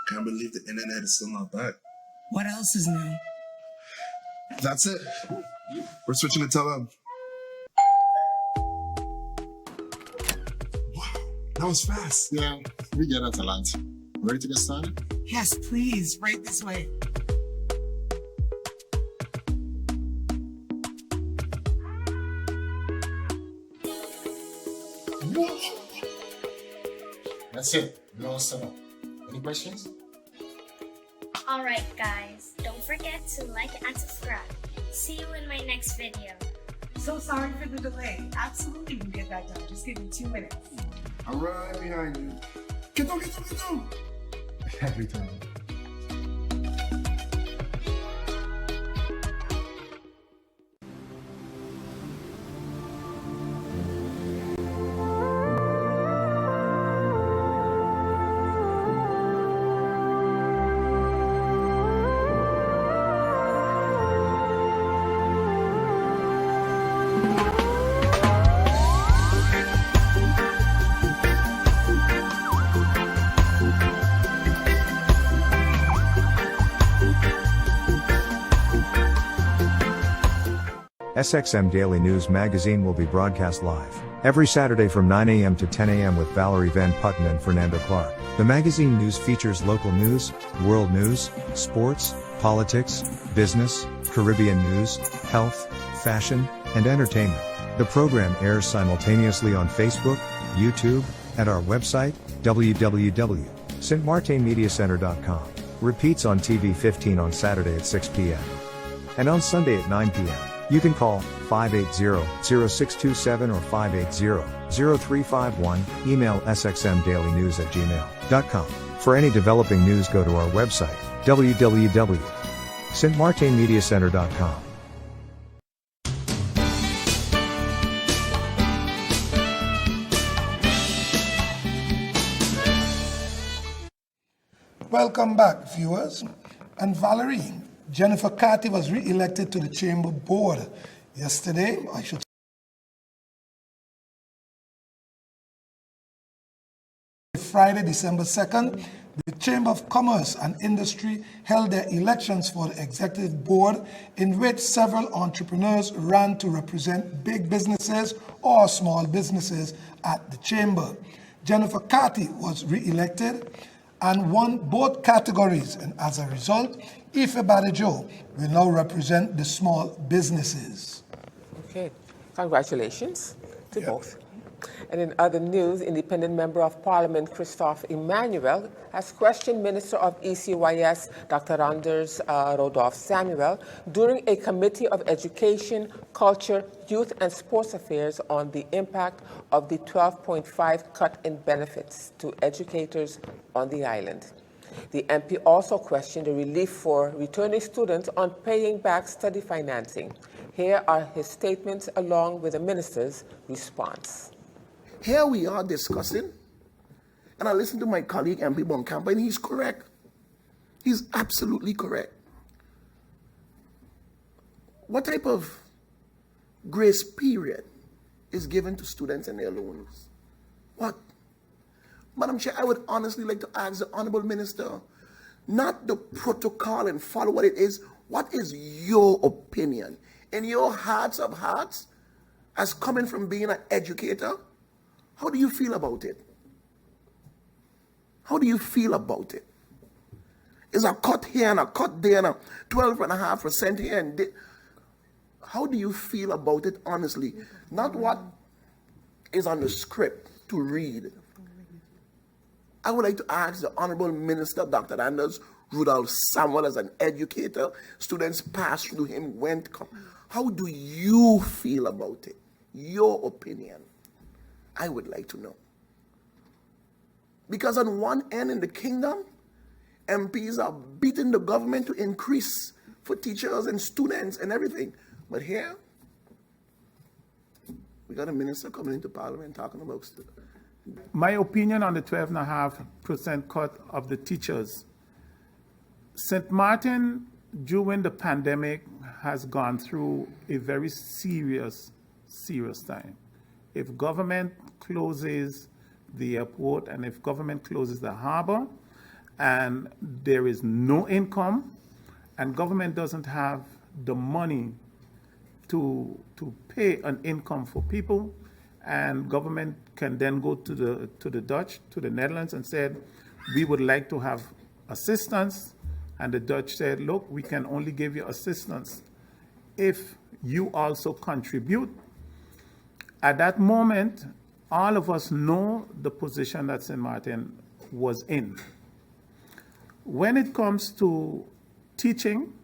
Can't believe the internet is still not back. What else is new? That's it. We're switching to Teleb. Wow, that was fast. Yeah, we get that a lot. Ready to get started? Yes, please. Right this way. That's it. We're all set up. Any questions? Alright guys, don't forget to like and subscribe. See you in my next video. So sorry for the delay. Absolutely, you get that done. Just give me 2 minutes. I'm right behind you. Get on. Every time. SXM Daily News Magazine will be broadcast live every Saturday from 9 a.m. to 10 a.m. with Valerie Van Putten and Fernando Clark. The magazine news features local news, world news, sports, politics, business, Caribbean news, health, fashion, and entertainment. The program airs simultaneously on Facebook, YouTube, and our website, www.stmartinmediacenter.com. Repeats on TV 15 on Saturday at 6 p.m. and on Sunday at 9 p.m. You can call 580-0627 or 580-0351, email sxmdailynews@gmail.com. For any developing news, go to our website, www.stmartinmediacenter.com. Welcome back, viewers. And Valerie, Jennifer Carty was re-elected to the Chamber Board yesterday. Friday, December 2nd, the Chamber of Commerce and Industry held their elections for the Executive Board, in which several entrepreneurs ran to represent big businesses or small businesses at the Chamber. Jennifer Carty was re-elected and won both categories, and as a result, Ife Badajo will now represent the small businesses. Okay, congratulations to both. And in other news, Independent Member of Parliament Christophe Emmanuel has questioned Minister of ECYS Dr. Anders Rodolphe Samuel during a Committee of Education, Culture, Youth and Sports Affairs on the impact of the 12.5 cut in benefits to educators on the island. The MP also questioned the relief for returning students on paying back study financing. Here are his statements along with the minister's response. Here we are discussing, and I listened to my colleague MP Bonkampa, and he's correct. He's absolutely correct. What type of grace period is given to students and their loans? What? Madam Chair, I would honestly like to ask the Honorable Minister, not the protocol and follow what it is. What is your opinion? In your hearts of hearts, as coming from being an educator, how do you feel about it? How do you feel about it? Is a cut here and a cut there and a 12.5% here and How do you feel about it honestly? Not what is on the script to read. I would like to ask the Honorable Minister, Dr. Anders Rudolph Samuel, as an educator, students pass through him, went, come. How do you feel about it? Your opinion. I would like to know. Because on one end in the kingdom, MPs are beating the government to increase for teachers and students and everything. But here, we got a minister coming into parliament talking about stuff. My opinion on the 12.5% cut of the teachers. St. Martin, during the pandemic, has gone through a very serious time. If government closes the airport and if government closes the harbor and there is no income and government doesn't have the money to pay an income for people, and government can then go to the Dutch, to the Netherlands, and said, we would like to have assistance. And the Dutch said, look, we can only give you assistance if you also contribute. At that moment, all of us know the position that St. Martin was in. When it comes to teaching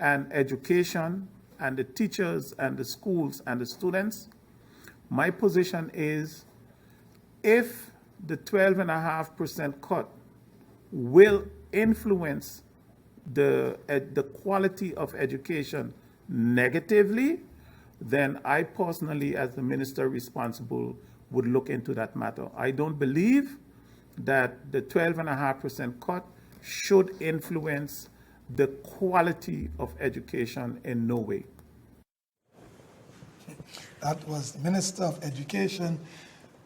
and education and the teachers and the schools and the students, my position is if the 12.5% cut will influence the quality of education negatively, then I personally, as the minister responsible, would look into that matter. I don't believe that the 12.5% cut should influence the quality of education in no way. That was the Minister of Education,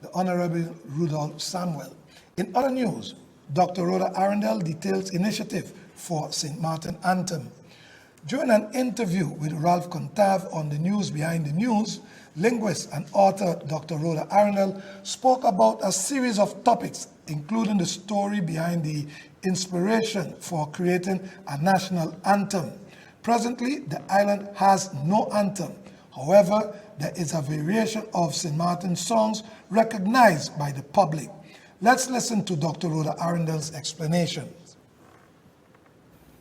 the Honorable Rudolph Samuel. In other news, Dr. Rhoda Arundel details initiative for St. Martin Anthem. During an interview with Ralph Contav on the News Behind the News, linguist and author Dr. Rhoda Arundel spoke about a series of topics, including the story behind the inspiration for creating a national anthem. Presently, the island has no anthem. However, there is a variation of St. Martin songs recognized by the public. Let's listen to Dr. Rhoda Arundel's explanation.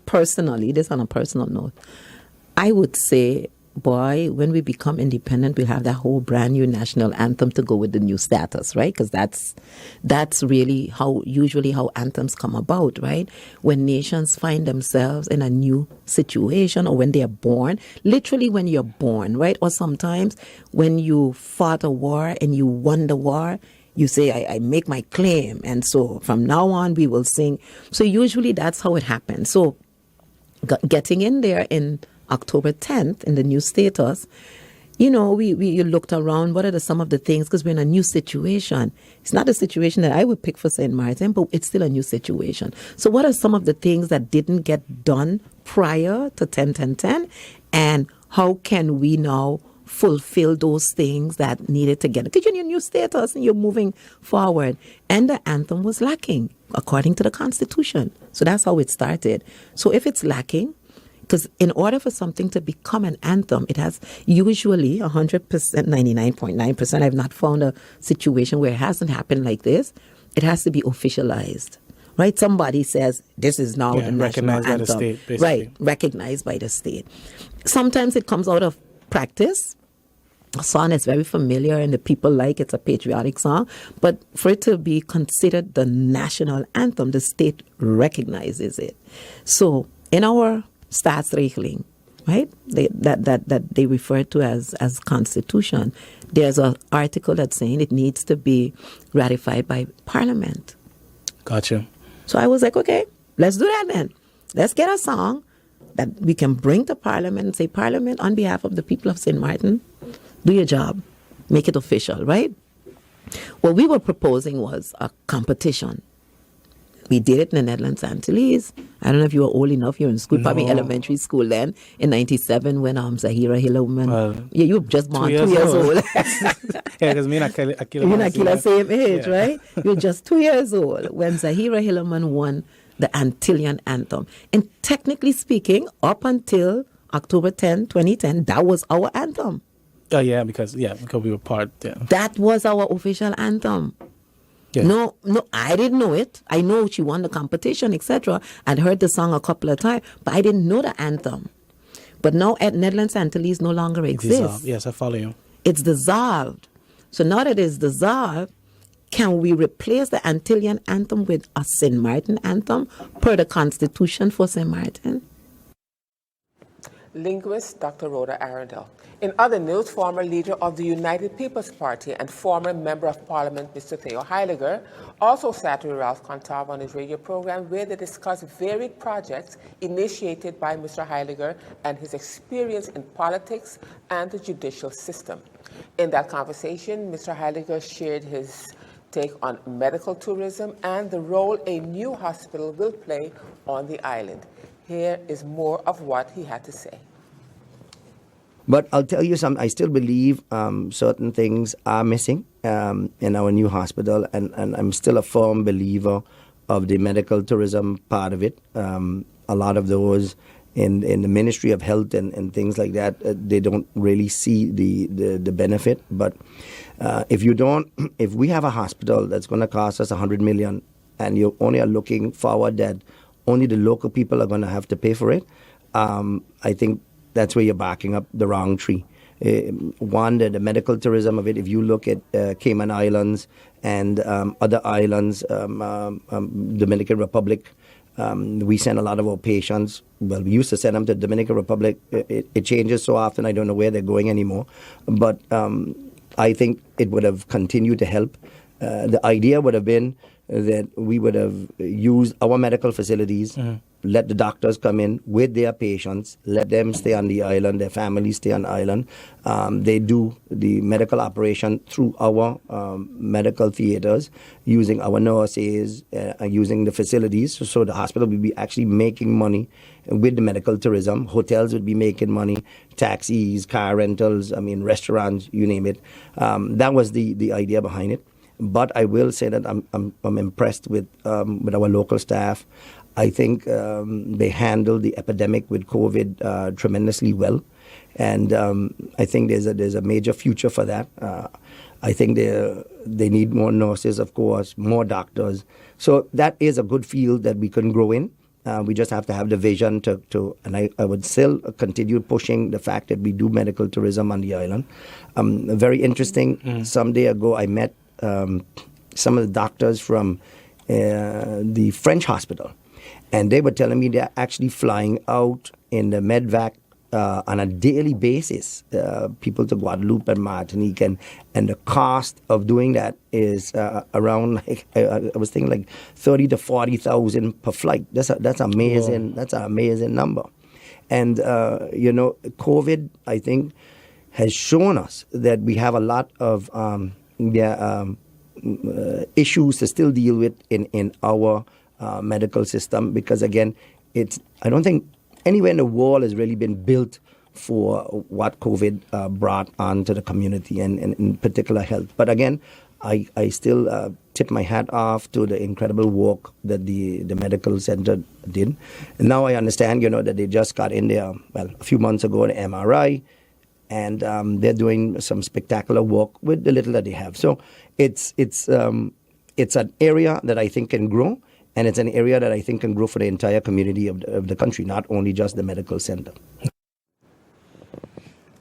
Personally, this on a personal note, I would say, boy, when we become independent, we'll have that whole brand new national anthem to go with the new status, right? Because that's really usually how anthems come about, right? When nations find themselves in a new situation, or when they are born, literally when you're born, right? Or sometimes when you fought a war and you won the war, you say, I make my claim. And so from now on, we will sing. So usually that's how it happens. So getting in there in October 10th in the new status, you know, we looked around, what are some of the things, because we're in a new situation. It's not a situation that I would pick for St. Martin, but it's still a new situation. So what are some of the things that didn't get done prior to 10-10-10, and how can we now fulfill those things that needed to get, because you're in your new status and you're moving forward. And the anthem was lacking according to the Constitution. So that's how it started. So if it's lacking, because in order for something to become an anthem, it has usually 100%, 99.9%. I've not found a situation where it hasn't happened like this. It has to be officialized, right? Somebody says, this is now the national anthem. Recognized by the state, basically. Right, recognized by the state. Sometimes it comes out of practice. A song is very familiar and the people like it's a patriotic song, but for it to be considered the national anthem, the state recognizes it. So in our staatsregeling, right, that they refer to as Constitution, there's an article that's saying it needs to be ratified by Parliament. Gotcha. So I was like, okay, let's do that then. Let's get a song that we can bring to Parliament and say, Parliament, on behalf of the people of St. Martin, do your job, make it official, right? What we were proposing was a competition. We did it in the Netherlands Antilles. I don't know if you were old enough. You were in school, probably elementary school then, in 97 when Zahira Hillerman. Yeah, you were just born 2 years old. Yeah, because me and Akila same age, yeah. Right? You were just 2 years old when Zahira Hillerman won the Antillean anthem. And technically speaking, up until October 10, 2010, that was our anthem. Oh, yeah, because we were part, yeah. That was our official anthem. Yeah. No, I didn't know it. I know she won the competition, etc. I'd heard the song a couple of times, but I didn't know the anthem. But now at Netherlands Antilles no longer exists. Yes, I follow you. It's dissolved. So now that it's dissolved, can we replace the Antillean anthem with a St. Martin anthem per the Constitution for St. Martin? Linguist Dr. Rhoda Arundel. In other news, former leader of the United People's Party and former Member of Parliament, Mr. Theo Heiliger, also sat with Ralph Contava on his radio program where they discussed varied projects initiated by Mr. Heiliger and his experience in politics and the judicial system. In that conversation, Mr. Heiliger shared his take on medical tourism and the role a new hospital will play on the island. Here is more of what he had to say. But I'll tell you something, I still believe certain things are missing in our new hospital, and I'm still a firm believer of the medical tourism part of it. A lot of those in the Ministry of Health and things like that, they don't really see the benefit. But if we have a hospital that's going to cost us $100 million, and you only are looking forward that only the local people are going to have to pay for it, I think that's where you're barking up the wrong tree. One, the medical tourism of it, if you look at Cayman Islands and other islands, Dominican Republic, we send a lot of our patients. Well, we used to send them to Dominican Republic. It changes so often, I don't know where they're going anymore. But I think it would have continued to help. The idea would have been that we would have used our medical facilities, let the doctors come in with their patients, let them stay on the island, their families stay on the island. They do the medical operation through our medical theaters, using our nurses, using the facilities. So the hospital would be actually making money with the medical tourism. Hotels would be making money, taxis, car rentals, restaurants, you name it. That was the idea behind it. But I will say that I'm impressed with our local staff. I think they handled the epidemic with COVID tremendously well, and I think there's a major future for that. I think they need more nurses, of course, more doctors. So that is a good field that we can grow in. We just have to have the vision to and I would still continue pushing the fact that we do medical tourism on the island. Very interesting. Some day ago, I met some of the doctors from the French hospital, and they were telling me they're actually flying out in the medvac on a daily basis, people to Guadeloupe and Martinique, and the cost of doing that is around, I was thinking like 30 to 40,000 per flight. That's amazing. Whoa. That's an amazing number. And COVID, I think, has shown us that we have a lot of issues to still deal with in our medical system, because again, I don't think anywhere in the world has really been built for what COVID brought onto the community and in particular health. But again, I still tip my hat off to the incredible work that the medical center did. And now I understand, that they just got in there, a few months ago, the MRI, and they're doing some spectacular work with the little that they have. So it's an area that I think can grow, and it's an area that I think can grow for the entire community of the country, not only just the medical center.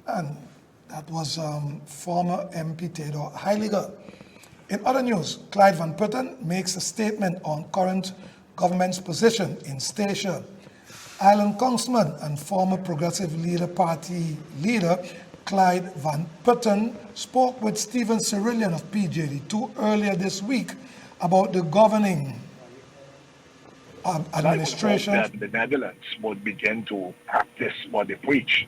And that was former MP Theodore Heiliger. In other news, Clyde Van Putten makes a statement on current government's position in Statia. Island Councilman and former Progressive Leader Party leader Clyde Van Putten spoke with Stephen Cyrillian of PJD2 earlier this week about the governing administration. I would hope that the Netherlands would begin to practice what they preach.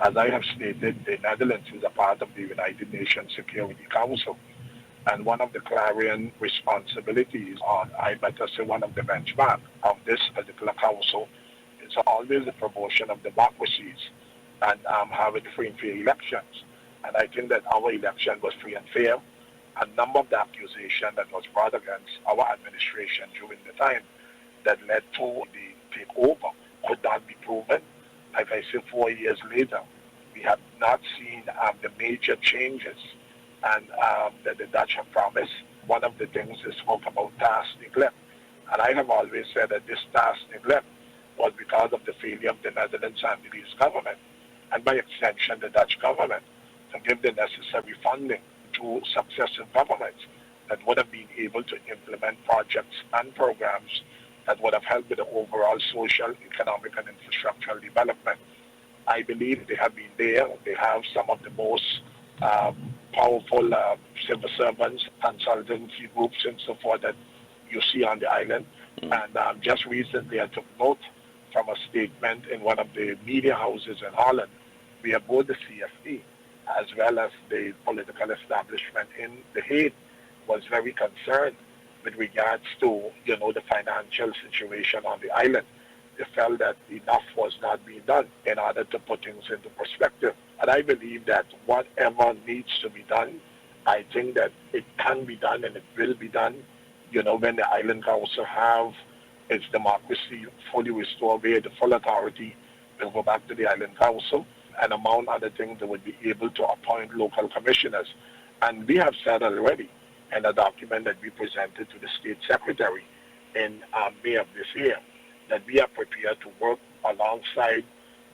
As I have stated, the Netherlands is a part of the United Nations Security Council. And one of the clarion responsibilities, or I better say one of the benchmarks of this particular council, is always the promotion of democracies and having free and fair elections. And I think that our election was free and fair. A number of the accusations that was brought against our administration during the time that led to the takeover could not be proven. like I say, 4 years later, we have not seen the major changes and that the Dutch have promised. One of the things is spoke about task neglect. And I have always said that this task neglect was because of the failure of the Netherlands and the Greece government, and by extension the Dutch government, to give the necessary funding to successive governments that would have been able to implement projects and programs that would have helped with the overall social, economic, and infrastructural development. I believe they have been there. They have some of the most powerful civil servants, consultancy groups, and so forth that you see on the island. And just recently I took note from a statement in one of the media houses in Holland, where both the CFP as well as the political establishment in The Hague was very concerned with regards to, the financial situation on the island. They felt that enough was not being done in order to put things into perspective. And I believe that whatever needs to be done, I think that it can be done and it will be done. When the island council have its democracy fully restored, where the full authority will go back to the island council, and among other things, they would be able to appoint local commissioners. And we have said already in a document that we presented to the state secretary in May of this year, that we are prepared to work alongside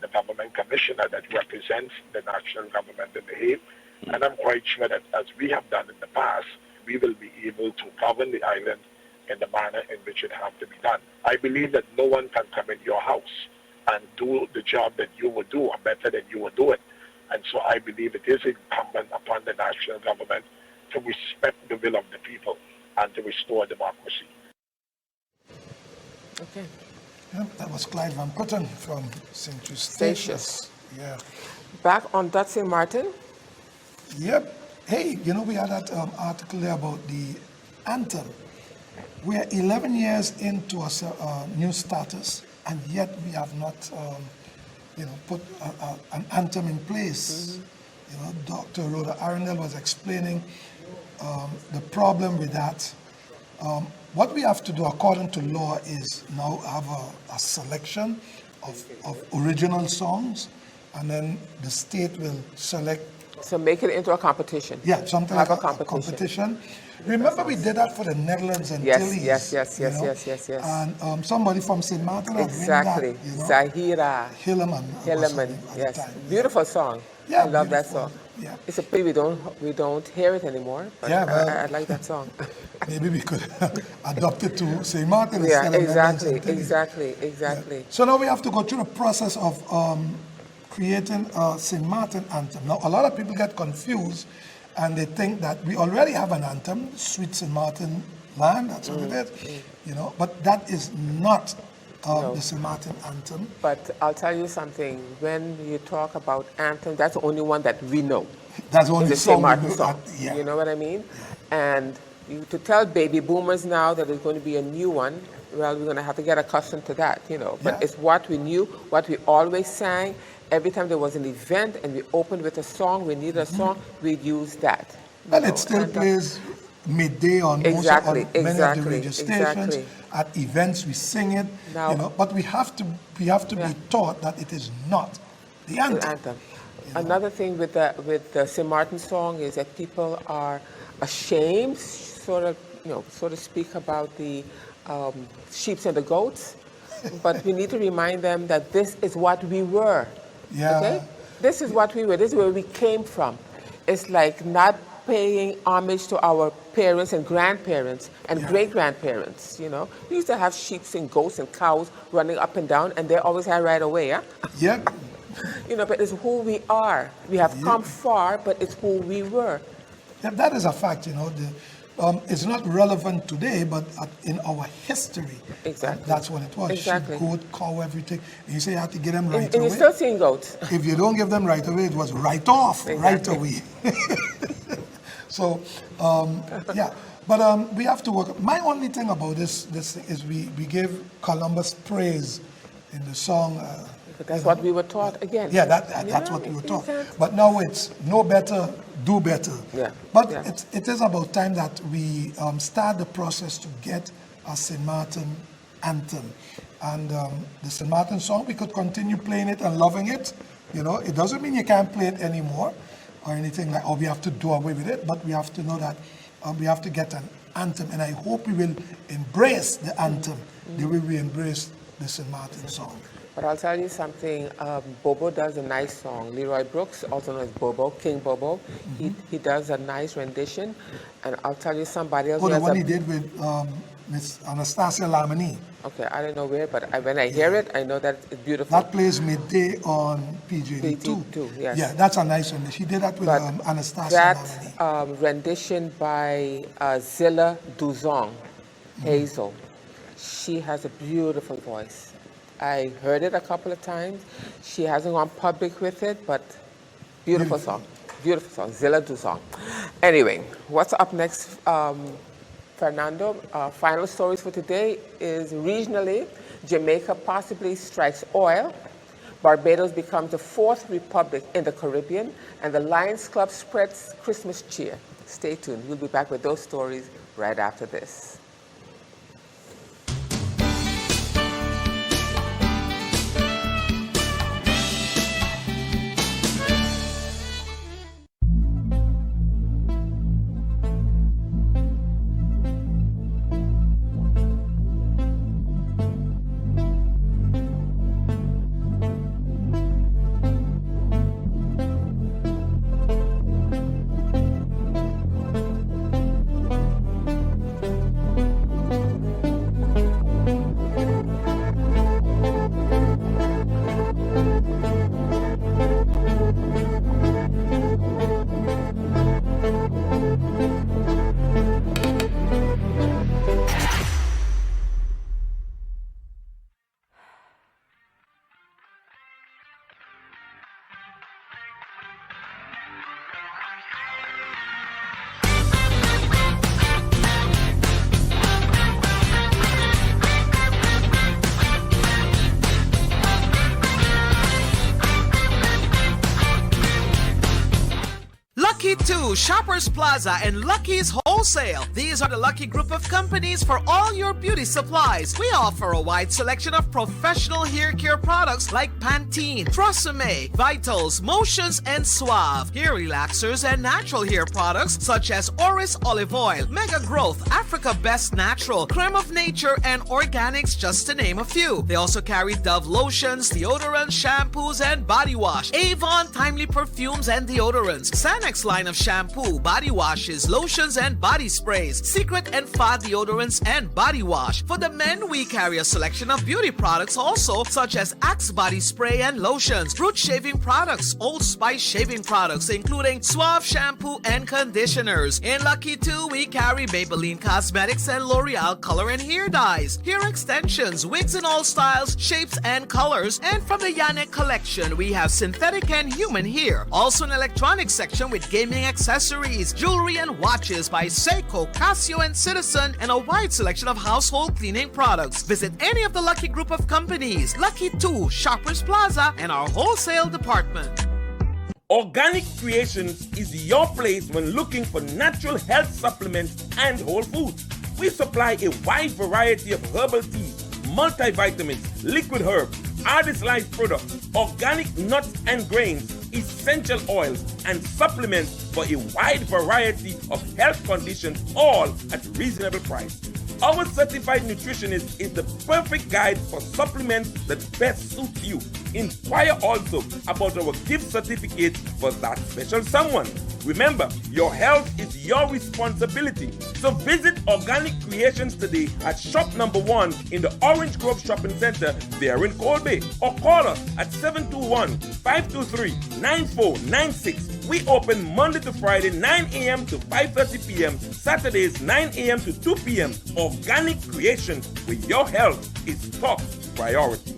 the government commissioner that represents the national government in The Hague. And I'm quite sure that, as we have done in the past, we will be able to govern the island in the manner in which it has to be done. I believe that no one can come in your house and do the job that you would do or better than you would do it. And so I believe it is incumbent upon the national government to respect the will of the people and to restore democracy. Okay. Yeah, that was Clyde Van Putten from St. Eustatius. Yeah. Back on Dutch St. Martin. Yep. Hey, we had that article there about the anthem. We are 11 years into a new status, and yet we have not, put an anthem in place. Dr. Rhoda Arundel was explaining the problem with that. What we have to do according to law is now have a selection of original songs, and then the state will select. So make it into a competition. Yeah, something like a competition. Remember we did that for the Netherlands and Tilly's. Yes. And somebody from St. Martin had written that. Zahira Hilleman. Yes, beautiful song. Yeah, I love that song. Yeah. It's a pity we don't hear it anymore. But I like that song. Maybe we could adopt it to St. Martin. Yeah, exactly. Yeah. So now we have to go through the process of creating a St. Martin anthem. Now, a lot of people get confused and they think that we already have an anthem, Sweet St. Martin Land, that's what it is, but that is not the St. Martin anthem. But I'll tell you something, when you talk about anthem, that's the only one that we know. That's the only the St. Martin we know. song. Yeah. You know what I mean? And to tell baby boomers now that there's going to be a new one, well, we're going to have to get accustomed to that, But it's what we knew, what we always sang. Every time there was an event and we opened with a song, we needed a song, we'd use that. Well, it still plays midday on many of the radio stations. At events, we sing it, but we have to be taught that it is not the anthem. Another thing with the St. Martin song is that people are ashamed, so to speak, about the sheep and the goats. But we need to remind them that this is what we were. Yeah. Okay? This is what we were. This is where we came from. It's like not paying homage to our parents and grandparents and great-grandparents, We used to have sheep and goats and cows running up and down, and they always had right away, yeah? Yep. But it's who we are. We have come far, but it's who we were. Yeah, that is a fact, it's not relevant today, but in our history, that's when it was. Exactly. Sheep, goat, cow, everything. And you say you have to get them right away. And you're still seeing goats. If you don't give them right away, it was right off, right away. So, but we have to work. My only thing about this thing is we give Columbus praise in the song. But that's what we were taught again. Yeah, that's what we were taught. But now it's know better, do better. Yeah. But it is about time that we start the process to get a St. Martin anthem. And the St. Martin song, we could continue playing it and loving it. You know, it doesn't mean you can't play it anymore or anything like, or we have to do away with it, but we have to know that we have to get an anthem. And I hope we will embrace the anthem the way we embrace the St. Martin song. But I'll tell you something, Bobo does a nice song. Leroy Brooks, also known as Bobo, King Bobo, he does a nice rendition. And I'll tell you somebody else. Oh, the one he did with Miss Anastasia Lamini. Okay, I don't know where, but when I hear it, I know that it's beautiful. That plays midday on PGD2. Yes. Yeah, that's a nice one. She did that with Anastasia Lamini. That rendition by Zilla Duzong, Hazel, she has a beautiful voice. I heard it a couple of times. She hasn't gone public with it, but beautiful song. Beautiful song, Zilla Duzong. Anyway, what's up next, Fernando? Final stories for today is regionally, Jamaica possibly strikes oil, Barbados becomes the fourth republic in the Caribbean, and the Lions Club spreads Christmas cheer. Stay tuned. We'll be back with those stories right after this. Lucky 2, Shoppers Plaza, and Lucky's Wholesale. These are the lucky group of companies for all your beauty supplies. We offer a wide selection of professional hair care products like Pantene, Tresemme, Vitals, Motions, and Suave. Hair relaxers and natural hair products such as Oris Olive Oil, Mega Growth, Africa Best Natural, Creme of Nature, and Organics, just to name a few. They also carry Dove lotions, deodorants, shampoos, and body wash, Avon Timely perfumes and deodorants, Sanex line of shampoo, body washes, lotions, and body sprays, Secret and Fa deodorants and body wash. For the men, we carry a selection of beauty products also, such as Axe body spray and lotions, Root shaving products, Old Spice shaving products, including Suave shampoo and conditioners. In Lucky 2, we carry Maybelline Cosmetics and L'Oreal color and hair dyes, hair extensions, wigs in all styles, shapes, and colors. And from the Yannick collection, we have synthetic and human hair. Also an electronics section with gaming accessories, jewelry, and watches by Seiko, Casio, and Citizen, and a wide selection of household cleaning products. Visit any of the Lucky group of companies, Lucky 2, Shoppers Plaza, and our wholesale department. Organic Creations is your place when looking for natural health supplements and whole foods. We supply a wide variety of herbal teas, multivitamins, liquid herbs, artist-life products, organic nuts and grains, essential oils, and supplements for a wide variety of health conditions, all at reasonable price. Our certified nutritionist is the perfect guide for supplements that best suit you. Inquire also about our gift certificate for that special someone. Remember, your health is your responsibility. So visit Organic Creations today at shop number 1 in the Orange Grove Shopping Center there in Colby, or call us at 721-523-9496. We open Monday to Friday 9 a.m. to 5:30 p.m., Saturdays 9 a.m. to 2 p.m. Organic Creations, where your health is top priority.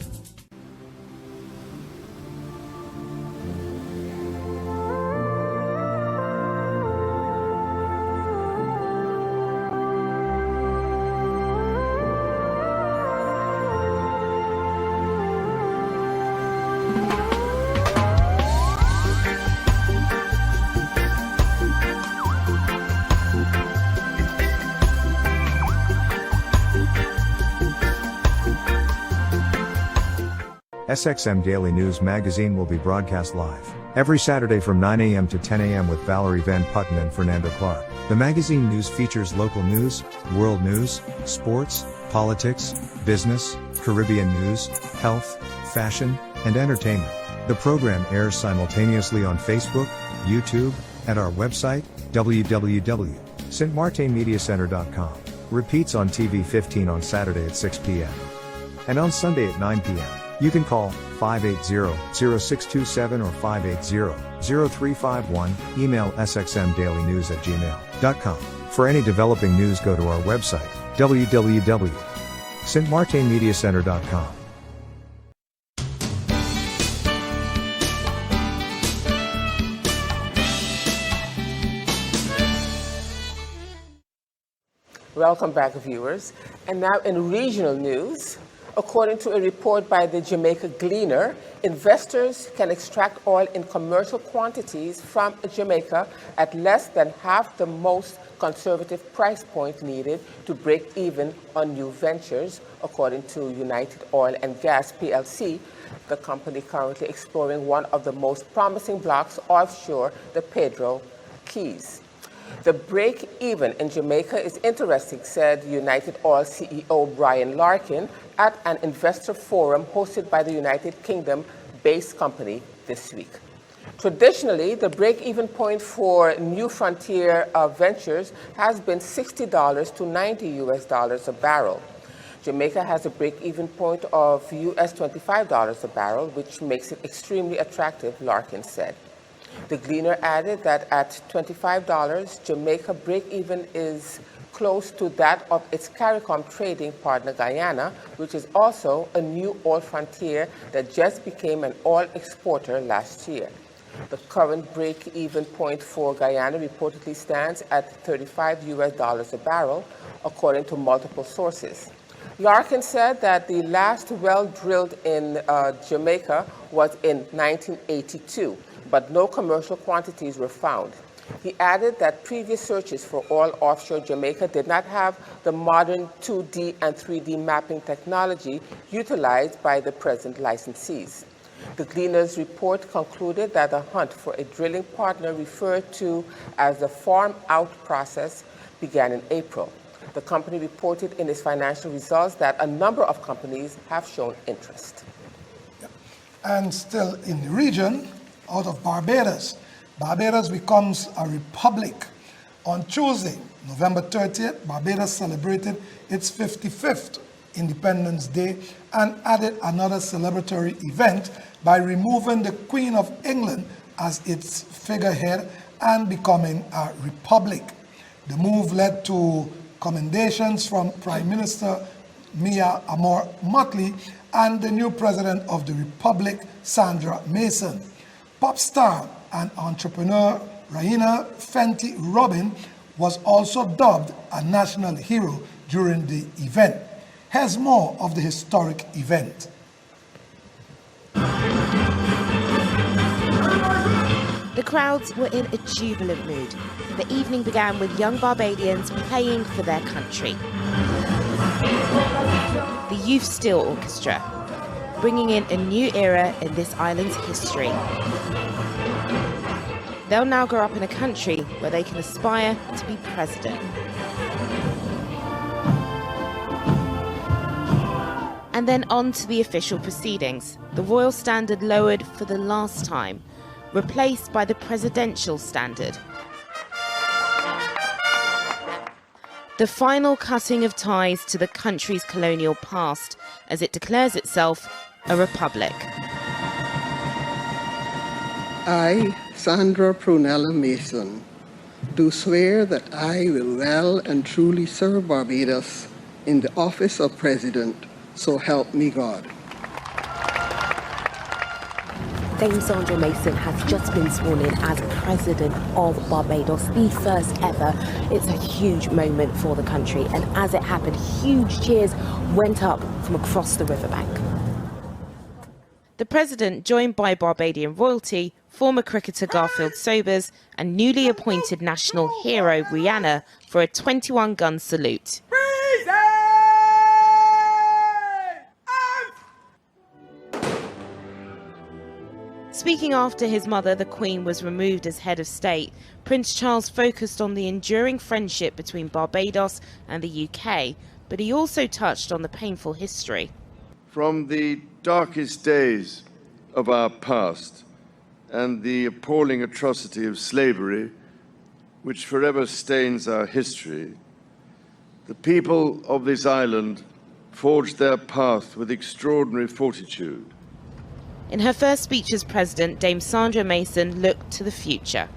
SXM Daily News magazine will be broadcast live every Saturday from 9 a.m. to 10 a.m. with Valerie Van Putten and Fernando Clark. The magazine news features local news, world news, sports, politics, business, Caribbean news, health, fashion, and entertainment. The program airs simultaneously on Facebook, YouTube, and our website, www.stmartinmediacenter.com. Repeats on TV 15 on Saturday at 6 p.m. and on Sunday at 9 p.m. You can call 580-0627 or 580-0351, email sxmdailynews@gmail.com. For any developing news, go to our website, www.stmartinmediacenter.com. Welcome back, viewers. And now in regional news, according to a report by the Jamaica Gleaner, investors can extract oil in commercial quantities from Jamaica at less than half the most conservative price point needed to break even on new ventures, according to United Oil and Gas PLC, the company currently exploring one of the most promising blocks offshore the Pedro Keys. The break-even in Jamaica is interesting, said United Oil CEO Brian Larkin at an investor forum hosted by the United Kingdom-based company this week. Traditionally, the break-even point for new frontier ventures has been $60 to $90 a barrel. Jamaica has a break-even point of US $25 a barrel, which makes it extremely attractive, Larkin said. The Gleaner added that at $25, Jamaica break-even is close to that of its CARICOM trading partner Guyana, which is also a new oil frontier that just became an oil exporter last year. The current break-even point for Guyana reportedly stands at $35 a barrel, according to multiple sources. Larkin said that the last well drilled in Jamaica was in 1982, but no commercial quantities were found. He added that previous searches for oil offshore Jamaica did not have the modern 2D and 3D mapping technology utilized by the present licensees. The Gleaner's report concluded that the hunt for a drilling partner referred to as the farm-out process began in April. The company reported in its financial results that a number of companies have shown interest. And still in the region, out of Barbados. Barbados becomes a republic. On Tuesday, November 30th, Barbados celebrated its 55th Independence Day and added another celebratory event by removing the Queen of England as its figurehead and becoming a republic. The move led to commendations from Prime Minister Mia Amor Motley and the new president of the republic, Sandra Mason. Pop star and entrepreneur Raina Fenty Robin was also dubbed a national hero during the event. Here's more of the historic event. The crowds were in a jubilant mood. The evening began with young Barbadians playing for their country. The Youth Steel Orchestra, bringing in a new era in this island's history. They'll now grow up in a country where they can aspire to be president. And then on to the official proceedings. The royal standard lowered for the last time, replaced by the presidential standard. The final cutting of ties to the country's colonial past as it declares itself a republic. I, Sandra Prunella Mason, do swear that I will well and truly serve Barbados in the office of President, so help me God. Dame Sandra Mason has just been sworn in as President of Barbados, the first ever. It's a huge moment for the country, and as it happened, huge cheers went up from across the riverbank. The President, joined by Barbadian royalty, former cricketer Garfield Sobers, and newly appointed national hero Rihanna for a 21-gun salute. Speaking after his mother, the Queen, was removed as head of state, Prince Charles focused on the enduring friendship between Barbados and the UK, but he also touched on the painful history. From the darkest days of our past and the appalling atrocity of slavery, which forever stains our history, the people of this island forged their path with extraordinary fortitude. In her first speech as president, Dame Sandra Mason looked to the future.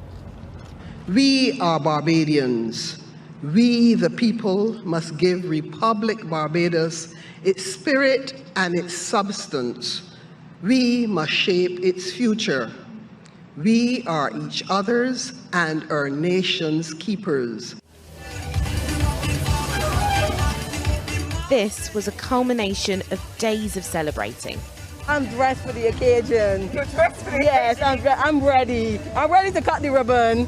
We are Barbadians. We, the people, must give Republic Barbados its spirit and its substance. We must shape its future. We are each other's and our nation's keepers. This was a culmination of days of celebrating. I'm dressed for the occasion. You're dressed for the yes, occasion? I'm ready. I'm ready to cut the ribbon.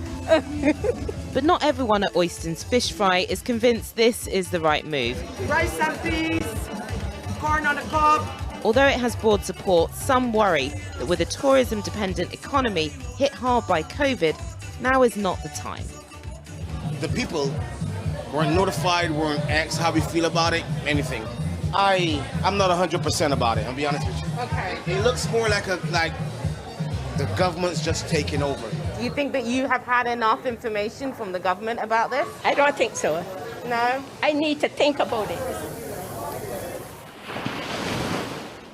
But not everyone at Oyston's Fish Fry is convinced this is the right move. Rice and peas, corn on the cob. Although it has broad support, some worry that with a tourism-dependent economy hit hard by COVID, now is not the time. The people weren't notified, weren't asked how we feel about it, anything. I'm not 100% about it, I'll be honest with you. Okay. It looks more like the government's just taking over. Do you think that you have had enough information from the government about this? I don't think so. No? I need to think about it.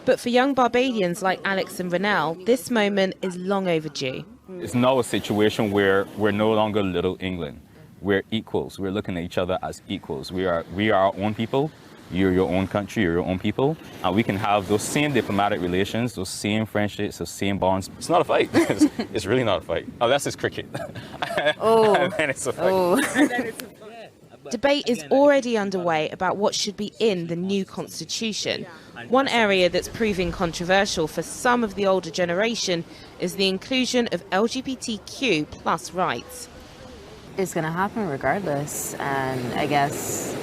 But for young Barbadians like Alex and Renelle, this moment is long overdue. It's now a situation where we're no longer Little England. We're equals. We're looking at each other as equals. We are our own people. You're your own country, you're your own people, and we can have those same diplomatic relations, those same friendships, those same bonds. It's not a fight. It's really not a fight. Unless it's cricket. Oh. And then it's a fight. Oh. Debate is already underway about what should be in the new constitution. One area that's proving controversial for some of the older generation is the inclusion of LGBTQ plus rights. It's going to happen regardless, and I guess,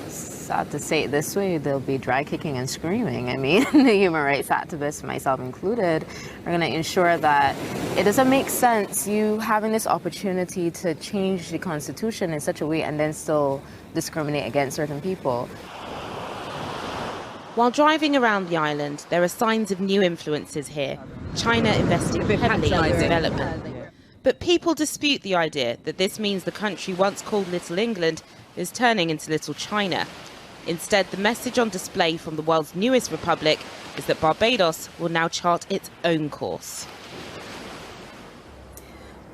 sad to say it this way, they'll be dry kicking and screaming. I mean, the human rights activists, myself included, are going to ensure that it doesn't make sense you having this opportunity to change the Constitution in such a way and then still discriminate against certain people. While driving around the island, there are signs of new influences here. China investing heavily in its development. But people dispute the idea that this means the country once called Little England is turning into Little China. Instead, the message on display from the world's newest republic is that Barbados will now chart its own course.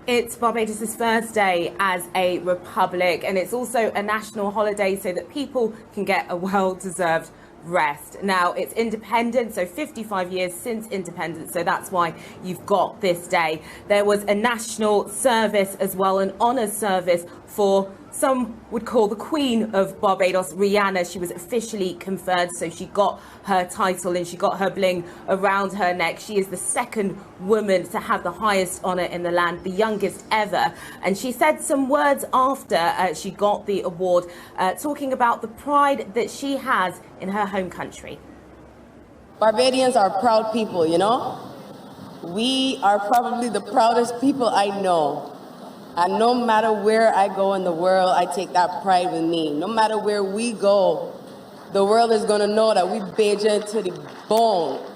It's Barbados' first day as a republic, and it's also a national holiday so that people can get a well-deserved rest. Now, it's independent, so 55 years since independence, so that's why you've got this day. There was a national service as well, an honours service for some would call the Queen of Barbados, Rihanna. She was officially conferred, so she got her title and she got her bling around her neck. She is the second woman to have the highest honour in the land, the youngest ever. And she said some words after she got the award, talking about the pride that she has in her home country. Barbadians are proud people, you know? We are probably the proudest people I know. And no matter where I go in the world, I take that pride with me. No matter where we go, the world is going to know that we Bajan to the bone.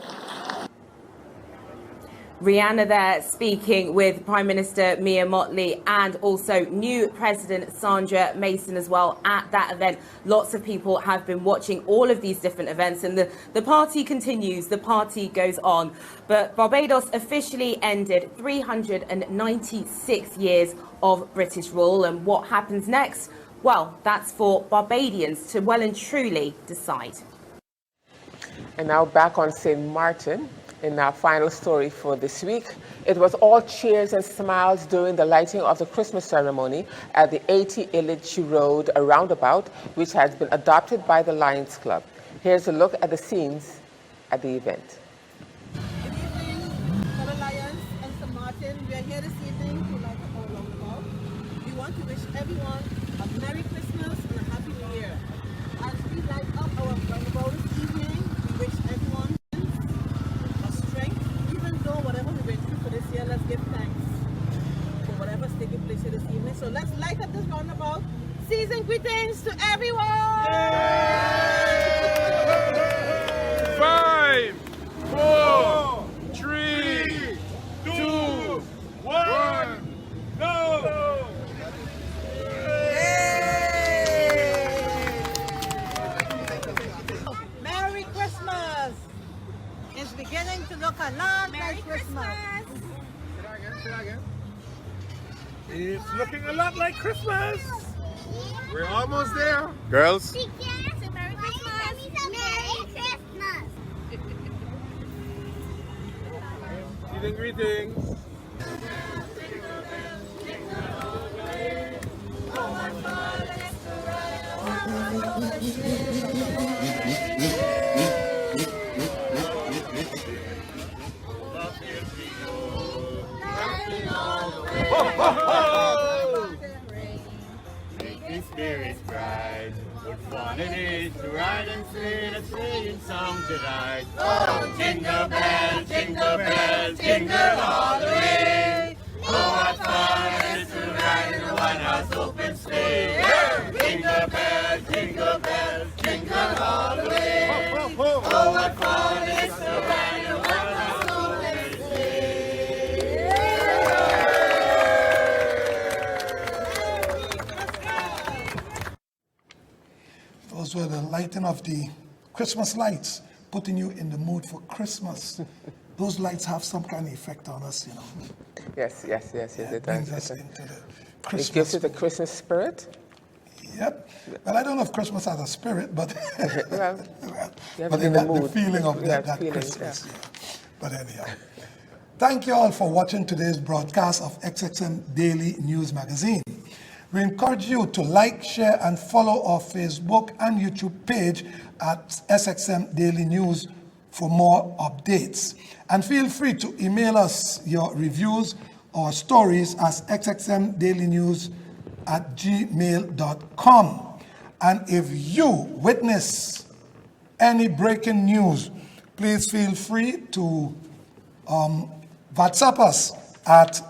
Rihanna there speaking with Prime Minister Mia Mottley and also new President Sandra Mason as well at that event. Lots of people have been watching all of these different events, and the party continues, the party goes on. But Barbados officially ended 396 years of British rule, and what happens next? Well, that's for Barbadians to well and truly decide. And now back on St. Martin. In our final story for this week, it was all cheers and smiles during the lighting of the Christmas ceremony at the 80 Illich Road roundabout, which has been adopted by the Lions Club. Here's a look at the scenes at the event. Fellow Lions and St. Martin, we are here this evening to light up our roundabout. We want to wish everyone a Merry Christmas and a Happy New Year. As we light up our roundabout this evening, we wish everyone whatever we went through for this So let's light up this roundabout. Season greetings to everyone. 5, 4, 3, 2, 1, go! Merry Christmas. It's beginning to look a lot like Christmas. It's looking a lot like Christmas. We're almost there. Girls. Merry Christmas. Merry Christmas. Greetings. Making spirits bright. What fun it is to ride and sing a sleighing song tonight. Oh, jingle bells, jingle all the way. Oh, what fun it is to ride in a one-horse open sleigh. Jingle bells, jingle all the way. Oh, what fun it is to ride in a one-horse open Those were the lighting of the Christmas lights, putting you in the mood for Christmas. Those lights have some kind of effect on us, you know. Yes, it brings does. us into the It Christmas. gives you the Christmas spirit. Yep. Well, I don't know if Christmas has a spirit, but Well, you have but to be in the mood. feeling of Yeah, that feeling, Christmas. Yeah. But anyhow, thank you all for watching today's broadcast of XXM Daily News Magazine. We encourage you to like, share, and follow our Facebook and YouTube page at SXM Daily News for more updates. And feel free to email us your reviews or stories as xxmdailynews@gmail.com. And if you witness any breaking news, please feel free to WhatsApp us at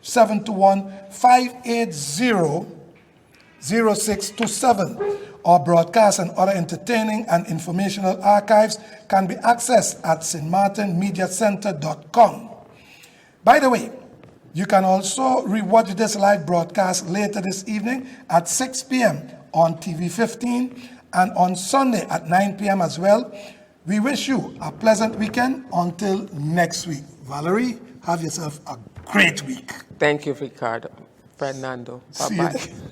721-580-0627. Our broadcast and other entertaining and informational archives can be accessed at stmartinmediacenter.com. By the way, you can also rewatch this live broadcast later this evening at 6 p.m. on TV 15 and on Sunday at 9 p.m. as well. We wish you a pleasant weekend until next week. Valerie, have yourself a great week. Thank you, Ricardo. Fernando. See you Bye-bye. then.